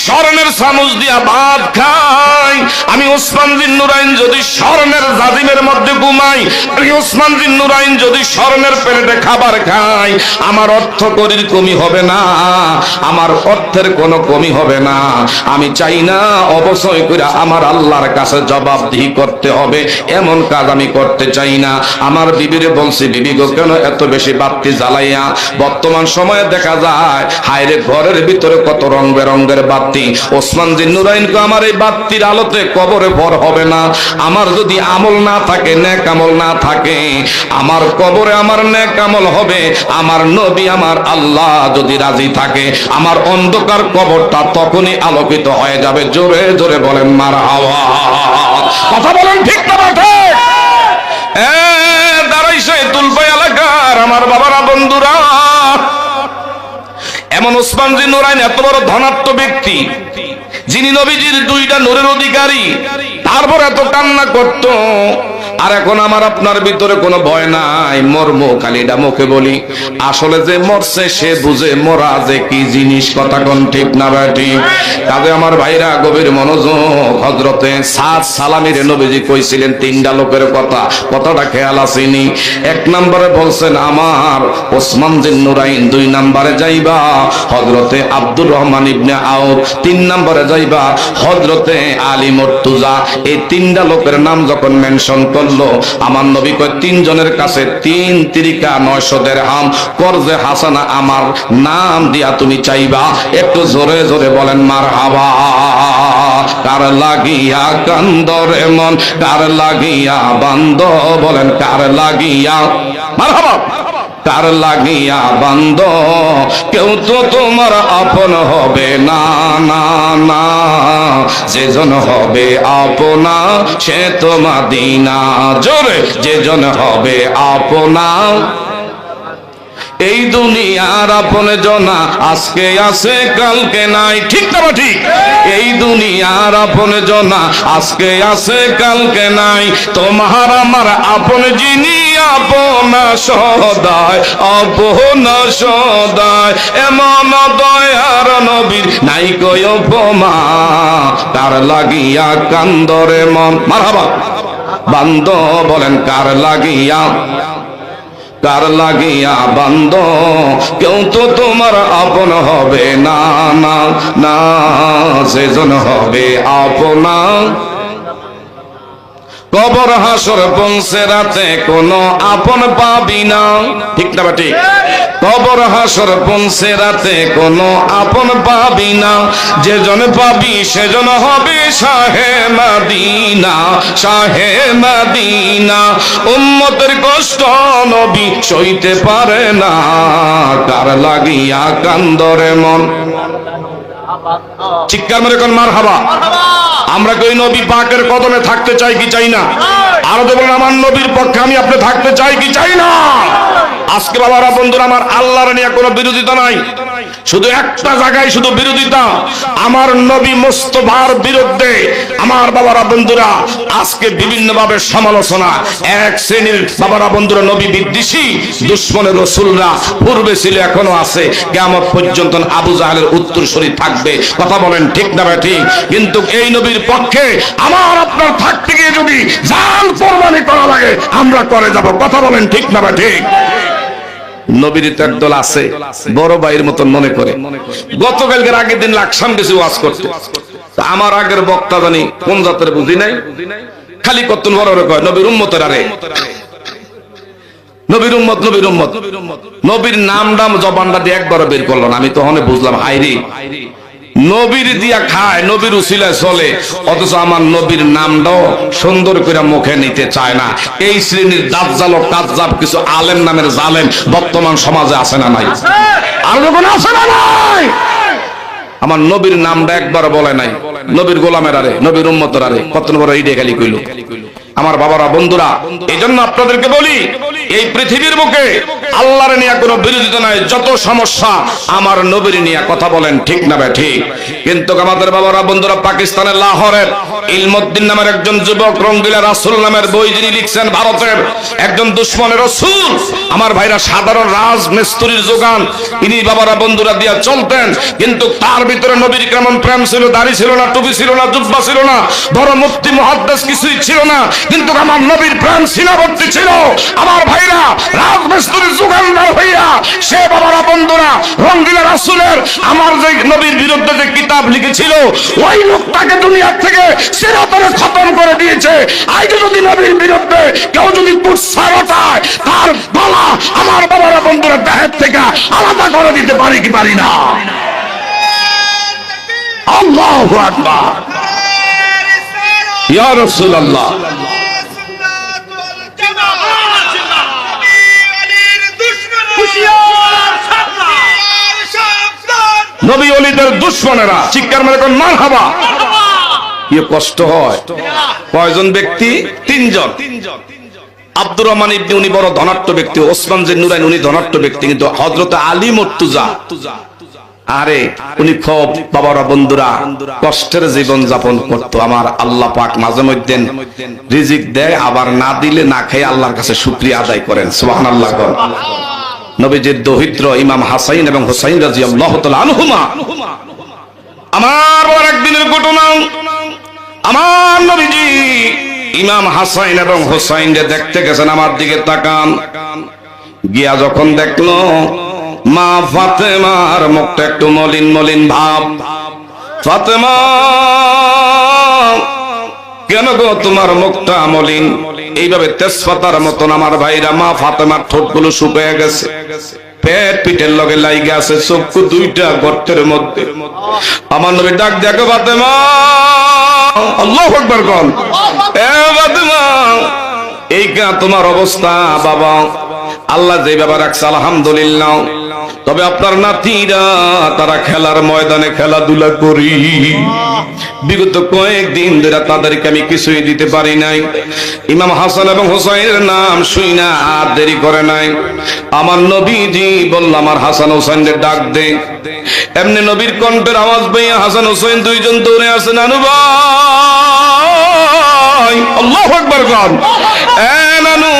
স্বর্ণের চামচ দিয়া ভাত খাই, আমি ওসমান জিন নুরাইন যদি স্বর্ণের জাজিমের মধ্যে ঘুমাই, আমি ওসমান জিন নুরাইন যদি স্বর্ণের প্লেটে খাবার খাই, আমার অর্থ করির কমি হবে না, আমার অর্থের কোনো কমি হবে না। আমি চাই না অবশ্যই করে আমার আল্লাহর কাছে জবাবদিহি করতে হবে, এমন কাজ আমি করতে চাই না। আমার বিবিরে বলছি, বিবি গো কেন এত বেশি বাতি জ্বালাইয়া? বর্তমান সময়ে দেখা যায় হায়রে ঘরের ভিতরে কত রং বেরঙের বাতি। ওসমান জিন নুরাইন কো আমার এই বাতির আলোতে কবরে ভর হবে না। আমার যদি আমল না থাকে, নেক আমল না থাকে, আমার কবরে আমার নেক আমল হবে। আমার নবী আমার আল্লাহ যদি রাজি থাকে, আমার অন্ধকার কবরটা তখনই আলোকিত হয়ে যাবে। জোরে জোরে বলেন মারহাবা। কথা বলেন ঠিক না ঠিক? দাঁড়াইছে তুলপাই এলাকার আমার বাবারা বন্ধুরা, এমন ওসমান জিন নুরাইন এত বড় ধনাত্ম ব্যক্তি, যিনি নবীজির দুইটা নূরের অধিকারী, তারপর এত কান্না করত। আর এখন আমার আপনার ভিতরে কোনো ভয় নাই, মরমো খালিটা মুখে বলি, আসলে যে মরছে সে বুঝে মরা যে কি জিনিস। কথা কোন ঠিক না বেটি? কাজে আমার ভাইরা গভীর মনোযোগ। হযরতে সাদ সালামীর নবীজি কইছিলেন তিনটা লোকের কথা, কথাটা খেয়াল আসেনি। এক নম্বরে বলছেন আমার ওসমান জিন নুরাইন, দুই নম্বরে যাইবা হযরতে আব্দুর রহমান ইবনে আউফ, তিন নম্বরে যাইবা হযরতে আলী মুর্তজা। এই তিনটা লোকের নাম যখন মেনশন করলো, আমার নবী কয় তিনজনের কাছে 3 তিরিকা 900 দিরহাম কর্জে হাসানা আমার নাম দিয়া তুমি চাইবা। একটু জোরে জোরে বলেন মারহাবা। কার লাগিয়া কান্দরে মন, কার লাগিয়া বান্দ, বলেন কার লাগিয়া মারহাবা। কার লাগিয়া বান্দ, কেউ তো তোমার আপন হবে না, না না, যেজন হবে আপনা সে তো মদিনা। জোরে, যেজন হবে আপনা। এই দুনিয়ার আপন জনা আজকে আছে কালকে নাই, ঠিক না ঠিক? এই দুনিয়ার আপন জনা আজকে আছে কালকে নাই, তোমার আমার আপন যিনি আপন সদায়, আপন সদায়, এমন দয়ার নবীর নাই কয় উপমা, তার লাগিয়া কান্দরে মন। মারহাবা বান্দ বলেন কার লাগিয়া, কার লাগিয়া বান্দ, কেউ তো তোমার আপন হবে না, না না, সেজন হবে আপনা। কবর হাসর পৌঁছে রাতে কোনো আপন পাবি না, ঠিক না ঠিক? কবর হাসর পৌঁছে রাতে কোনো আপন পাবি না, যেজন পাবি সেজন হবে শাহে মদিনা, শাহে মদিনা। উম্মতের কষ্ট নবী সইতে পারে না, কার লাগিয়া কান্দরে মন। চিৎকার মেরে কোন মারহাবা। আমরা কি ওই নবী পাকের কদমে থাকতে চাই কি চাই না? আরো তো বলেন আমার নবীর পক্ষে আমি আপনি থাকতে চাই কি চাই না? আজকে বাবারা বন্ধুরা আমার আল্লাহর নিয়ে কোনো বিরোধিতা নাই, শুধু একটা জায়গায় শুধু বিরোধিতা, আমার নবী মুস্তাফার বিরুদ্ধে আমার বাবারা বন্ধুরা আজকে বিভিন্ন ভাবে সমালোচনা। এক শ্রেণীর বাবারা বন্ধুরা নবী বিদ্বেষী দুশমনের রাসূলরা পূর্বে ছিল, এখনো আছে, কিয়ামত পর্যন্ত আবু জাহেলের উত্তরসূরি থাকবে। কথা বলেন ঠিক না ঠিক? কিন্তু এই নবীর পক্ষে আমার আপনার থাকতে গিয়ে যদি জান কোরবানি করা লাগে আমরা করে যাব। কথা বলেন ঠিক না ঠিক? নবীর তো একদল আছে বড় ভাইয়ের মতন মনে করে। গতকালকের আগের দিন লাকসাম গেছি ওয়াজ করতে, আমার আগের বক্তা জানি কোন জাতের বুঝি নাই, খালি কত বড় কয় নবীর উম্মতের, আরে নবীর উম্মত, নবীর উম্মত, নবীর নাম দাম জবানটা দিয়ে একবার বের করলো না। আমি তখন বুঝলাম হাইরে, নবীর দিয়া খায়, নবীর উসিলায় চলে, অথচ আমার নবীর নামটাও সুন্দর করে মুখে নিতে চায় না। এই শ্রেণীর দাজ্জাল ও কাজ্জাব কিছু আলেম নামের জালেম বর্তমান সমাজে আছে না নাই? আর যখন আছে না নাই? আমার নবীর নামটা একবার বলে নাই, নবীর গোলামের আরে, নবীর উম্মতের আরে, কত বড় এইডে খালি কইল। আমার বাবারা বন্ধুরা, এই জন্য আপনাদেরকে বলি, এই পৃথিবীর বুকে আল্লাহর নিয়ে কোনো বিরোধিতা নাই, যত সমস্যা আমার নবীর নিয়ে। কথা বলেন ঠিক না ভাই ঠিক? কিন্তু আমাদের বাবারা বন্ধুরা পাকিস্তানের লাহোরের ইলমুদ্দিন নামের একজন যুবক রঙ্গিলা রাসূল নামের বই যিনি লিখছেন, ভারতের একজন দুশমনের রাসূল, আমার ভাইরা সাধারণ রাজমিস্ত্রির যোগান ইনি বাবারা বন্ধুরা দিয়া চলতেন, কিন্তু তার ভিতরে নবীর কেমন প্রেম ছিল, দাড়ি ছিল না, টুপি ছিল না, জুব্বা ছিল না, বড় মুফতি মুহাদ্দিস কিছুই ছিল না, কিন্তু আমার নবীর প্রেম সীমাবদ্ধ ছিল। আমার ভাইরা রাজমিস্ত্রির যোগানদার হইয়া সে বাবারা বন্ধুরা রঙ্গিলা রাসূলের আমার যে নবীর বিরুদ্ধে যে কিতাব লিখেছিল ওই লোকটাকে দুনিয়া থেকে চিরতরে খতম করে দিয়েছে। আজকে যদি নবীর বিরুদ্ধে কেউ যদি কুৎসা রটায় তার গলা আমার বাবারা বন্ধুরা দেহের থেকে আলাদা করে দিতে পারি কি পারি না? আল্লাহু আকবার, ইয়া রাসূলুল্লাহ। নবী ওলিদের দুশমনেরা চিৎকার মেরে কোন মারহাবা। কি কষ্ট হয়। কয়জন ব্যক্তি? তিনজন। আব্দুর রহমান ইবনে উনি বড় ধনাঢ্য ব্যক্তি, ওসমান যে নুরাইন উনি ধনাঢ্য ব্যক্তি, কিন্তু হযরত আলী মুর্তজা আরে উনি খুব বাবারা বন্ধুরা কষ্টের জীবন যাপন করতো। আমার আল্লাহ পাক মাঝে মধ্যে রিজিক দেয়, আবার না দিলে না খেয়ে আল্লাহর কাছে শুকরিয়া আদায় করেন। সুবহানাল্লাহ। নবীজির দৌহিত্র ইমাম হাসাইন এবং হুসাইন রাদিয়াল্লাহু তাআলা আনহুমা, আমার একদিনের ঘটনা, আমার নবীজি ইমাম হাসাইন এবং হুসাইনকে দেখতে গেছেন। আমার দিকে তাকান, গিয়া যখন দেখলো মা ফাতেমার মুখটা একটু মলিন মলিন ভাব। ফাতেমা, কেন গো তোমার মুখটা মলিন? এইভাবে তেজপাতার মতন আমার ভাইরা মা ফাতেমার ঠোঁটগুলো শুকিয়ে গেছে, পেট পিঠের লগে লাইগে আছে, চক্ষু দুইটা গর্তের মধ্যে। আমার নবী ডাক দেখো ফাতেমা, আল্লাহু আকবার কোন, এ ফাতেমা এই কা তোমার অবস্থা? বাবা আল্লাহ যে বাবা রাখছে আলহামদুলিল্লাহ, তবে আপনার নাতিরা তারা খেলার ময়দানে খেলাধুলা করি। বিগত কয়েকদিন ধরে তাদেরকে আমি কিছুই দিতে পারি নাই। ইমাম হাসান এবং হোসাইনের নাম শুই না আর দেরি করে নাই। আমার নবীজি বলল, আমার হাসান হোসেনদের ডাক দে। এমনি নবীর কণ্ঠের আওয়াজ পেয়ে হাসান হোসেন দুইজন দৌড়ে আসে, নানু ভাই, আল্লাহু আকবার গান। নানু,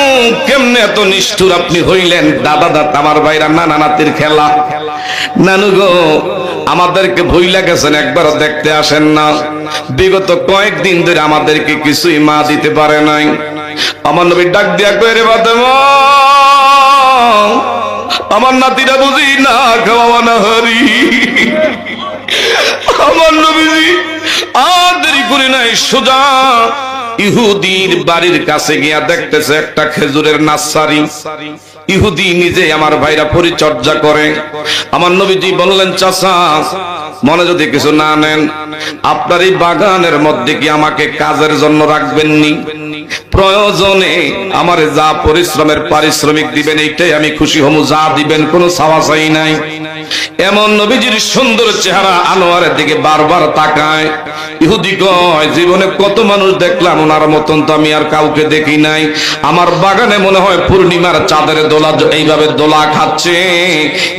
কেমনে এত নিষ্ঠুর আপনি হইলেন? দাদা দাদা আমার ভাইরা নানা নাতির খেলা। নানু গো, আমাদেরকে ভুইলা গেছেন, একবারও দেখতে আসেন না। বিগত কয়েকদিন ধরে আমাদেরকে কিছুই মা দিতে পারে নাই। আমার নবী ডাক দিয়া কয়ে, রে ফাতেমা, আমার নাতিরা বুঝি না খাওয়া না হারি। আমার নবীজি আর দেরি করে নাই, সোজা ইহুদির বাড়ির কাছে গিয়া দেখতেছে একটা খেজুরের নার্সারি। ইহুদি নিজে আমার ভাইরা পরিচর্যা করে। আমার নবীজি বললেন, চাচা, মনে যদি কিছু না নেন, আপনার এই বাগানের মধ্যে কি আমাকে কাজের জন্য রাখবেননি? প্রয়োজনে আমার যা পরিশ্রমের পারিশ্রমিক দিবেন, এইটাই আমি খুশি হমু। যা দিবেন কোনো চাওয়া চাই নাই। এমন নবীজির সুন্দর চেহারা আনোয়ারের দিকে বারবার তাকায়। ইহুদি কয়, জীবনে কত মানুষ দেখলাম, ওনার মতন তো আমি আর কাউকে দেখি নাই। আমার বাগানে মনে হয় পূর্ণিমার চাঁদের দোলা এইভাবে দোলা খাচ্ছে।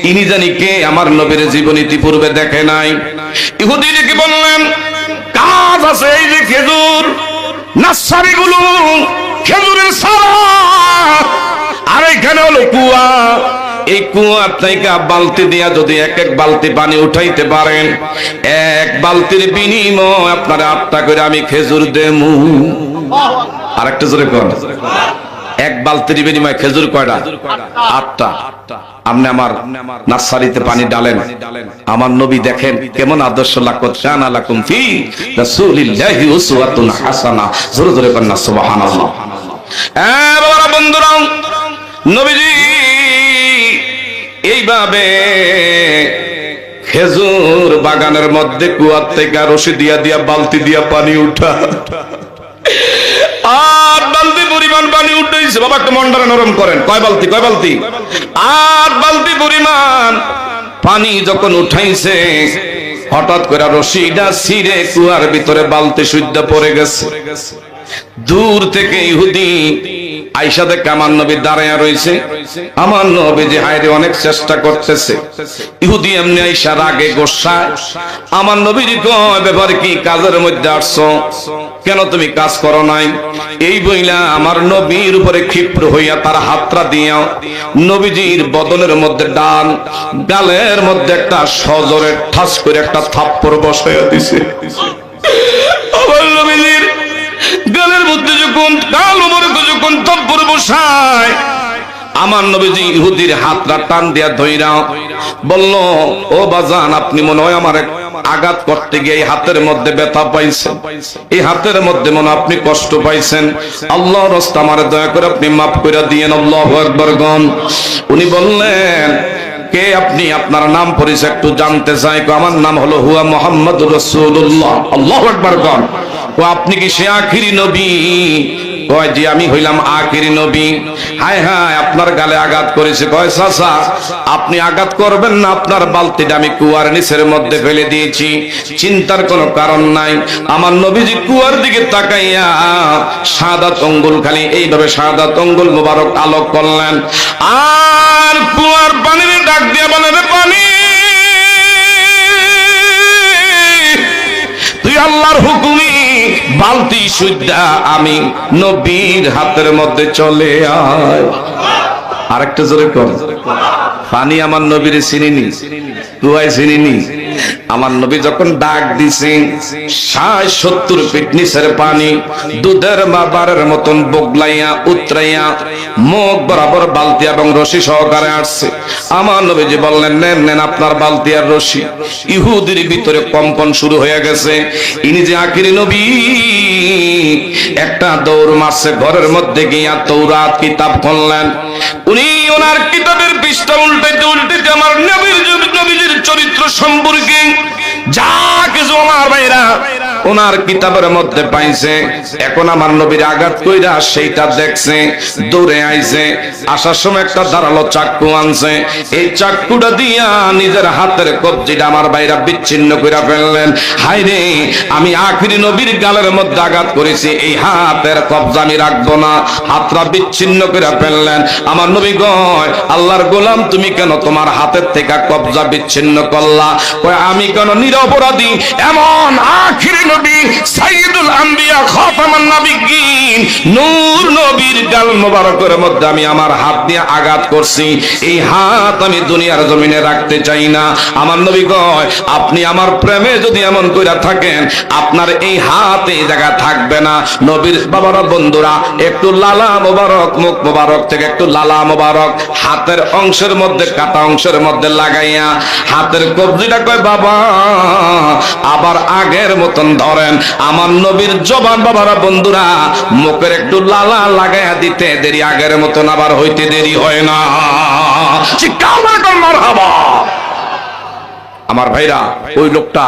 ইনি জানি কে, আমার নবীর জীবন ইতিপূর্বে দেখে নাই। ইহুদি দেখে বললেন, কাজ আছে, এই যে খেজুর নার্সারি গুলো, খেজুরের সারা, আর এখানে হলো কুয়া। এই কুয়ার থেকে বালতি দিয়া যদি এক এক বালতি পানি উঠাইতে পারেন, এক বালতির বিনিময় আপনার 8টা করে আমি খেজুর দেমু। আর একটা জোরে কোন, এক বালতির বিনিময় খেজুর কয়টা? 8টা। আপনি আমার নার্সারিতে পানি ডালেন। আমার নবী দেখেন কেমন আদর্শ। লাকাদ কানা লাকুম ফি রাসূলিল্লাহি উসওয়াতুন হাসানাহ। জোরে জোরে কোন না সুবহানাল্লাহ। বাবা বন্ধুরা, নবীজি এইভাবে খেজুর বাগানের মধ্যে কুয়ার থেকে রশি দিয়া দিয়া বালতি দিয়া পানি উঠা, আর বালতি পরিমাণ পানি উঠাইছে। বাবা একটু মনটা নরম করেন। কয় বালতি? কয় বালতি? 8 বালতি পরিমাণ পানি যখন উঠাইছে, হঠাৎ করে রশিটা ছিঁড়ে কুয়ার ভিতরে বালতি সুদ্ধা পড়ে গেছে। দূর থেকে ইহুদি আয়েশা দেখে আমার নবী দাঁড়ায়া রয়েছে। আমার নবী যে হায়রে অনেক চেষ্টা করতেছে। ইহুদি এমনি আয়েশা রাগে গোসায়। আমার নবীজি কয়, ব্যাপার কি? কাজের মধ্যে আসছো কেন? তুমি কাজ করো নাই? এই বইলা আমার নবীর উপরে ক্ষিপ্র হইয়া তার হাতটা দিয়া নবীজির বদনের মধ্যে ডান গালের মধ্যে একটা সজোরে ঠাস করে একটা থাপ্পড় বসাইয়া দিছে। আমার নবীজির গালের মধ্যে যখন গাল উপরে যখন থাপ্পড় বসায়, আমার নবীজি ইহুদির হাতটা টান দিয়া ধইরা বলল, ও বাজান, আপনি মনে হয় আমার আঘাত করতে গিয়ে এই হাতের মধ্যে ব্যথা পাইছেন, এই হাতের মধ্যে মনে আপনি কষ্ট পাইছেন। আল্লাহর রাস্তায় আমার দয়া করে আপনি মাফ করে দিয়েন। আল্লাহু আকবার গন। উনি বললেন, কে আপনি? আপনার নাম পরিচয় একটু জানতে চাই। আমার নাম হলো হুয়া মুহাম্মদুর রাসূলুল্লাহ। আল্লাহু আকবার গন। ও আপনি কি সে আখিরি নবী? কয়, জি আমি হইলাম আখিরি নবী। হায় হায়, আপনার গালে আঘাত করেছে। কয়, চাচা আপনি আঘাত করবেন না, আপনার বালতিটা আমি কুয়ার নিচের মধ্যে ফেলে দিয়েছি, চিন্তার কোনো কারণ নাই। আমার নবীজি কুয়ার দিকে তাকাইয়া শাহাদাত আঙ্গুল খালি এইভাবে শাহাদাত আঙ্গুল মোবারক আলোক করলেন, আর কুয়ার পানির ডাক দিয়ে বলেন, পানি তুই আল্লাহর হুকুমে বালতি সুদ্ধা আমি নবীর হাতের মধ্যে চলে আয়। আরেকটা জোরে কর। পানি আমার নবীর চিনিনি, কুয়ায় চিনিনি। আমার নবী যখন ডাক দিছে, ৬০-৭০ ফিট নিচের পানি দুধের বাবারের মতন বগলাইয়া উতরাইয়া মুখ বরাবর বালতি এবং রশি সহকারে আসছে। আমার নবীজি বললেন, নেন নেন আপনার বালতি আর রশি। ইহুদির ভিতরে কম্পন শুরু হয়ে গেছে। ইনি যে আখিরি নবী, একটা দৌড় মারছে, ঘরের মধ্যে গিয়া তাওরাত কিতাব খুললেন। উনি ওনার কিতাবের পৃষ্ঠা উল্টাইতে উল্টাইতে আমার নবীজির চরিত্র সম্পর্কে যা কিছু আমার ভাইরা ওনার কিতাবের মধ্যে পাইছে। এখন আমার নবীর আঘাত কইরা সেইটা দেখছে, দৌড়ে আইছে, আসার সময় একটা ধারালো চাকু আনছে, এই চাকুটা দিয়া নিজের হাতের কবজিটা আমার ভাইরা বিচ্ছিন্ন করে ফেললেন। হায় রে, আমি আখিরি নবীর গালের মধ্যে আঘাত করেছি, এই হাতের কবজা আমি রাখবো না, হাতটা বিচ্ছিন্ন করে ফেললেন। আমার নবী কয়, আল্লাহর গোলাম তুমি কেন তোমার হাতের থেকে কবজা বিচ্ছিন্ন করলা? কয়, আমি কেন নিরপরাধী এমন আখিরি নবী সাইয়্যিদুল আম্বিয়া খাতামান নবিয়্যিন নূর নবীর গাল মোবারকের মধ্যে আমি আমার হাত দিয়ে আঘাত করছি, এই হাত আমি দুনিয়ার জমিনে রাখতে চাই না। আমার নবী কয়, আপনি আমার প্রেমে যদি এমন কইরা থাকেন, আপনার এই হাত এই জায়গা থাকবে না। নবীর বাবারা বন্ধুরা, একটু লালা মোবারক, মুখ মোবারক থেকে একটু লালা মোবারক হাতের অংশের মধ্যে, কাটা অংশের মধ্যে লাগাইয়া হাতের কবজিটা কয়, বাবা আবার আগের মতন ধরেন। আমার নবীর জবান বাবারা বন্ধুরা, মুখের একটু লালা লাগাইয়া দিতে দেরি, আগের মতন আবার হইতে দেরি হয় না। চিৎকার করে মারহাবা। আমার ভাইরা, ওই লোকটা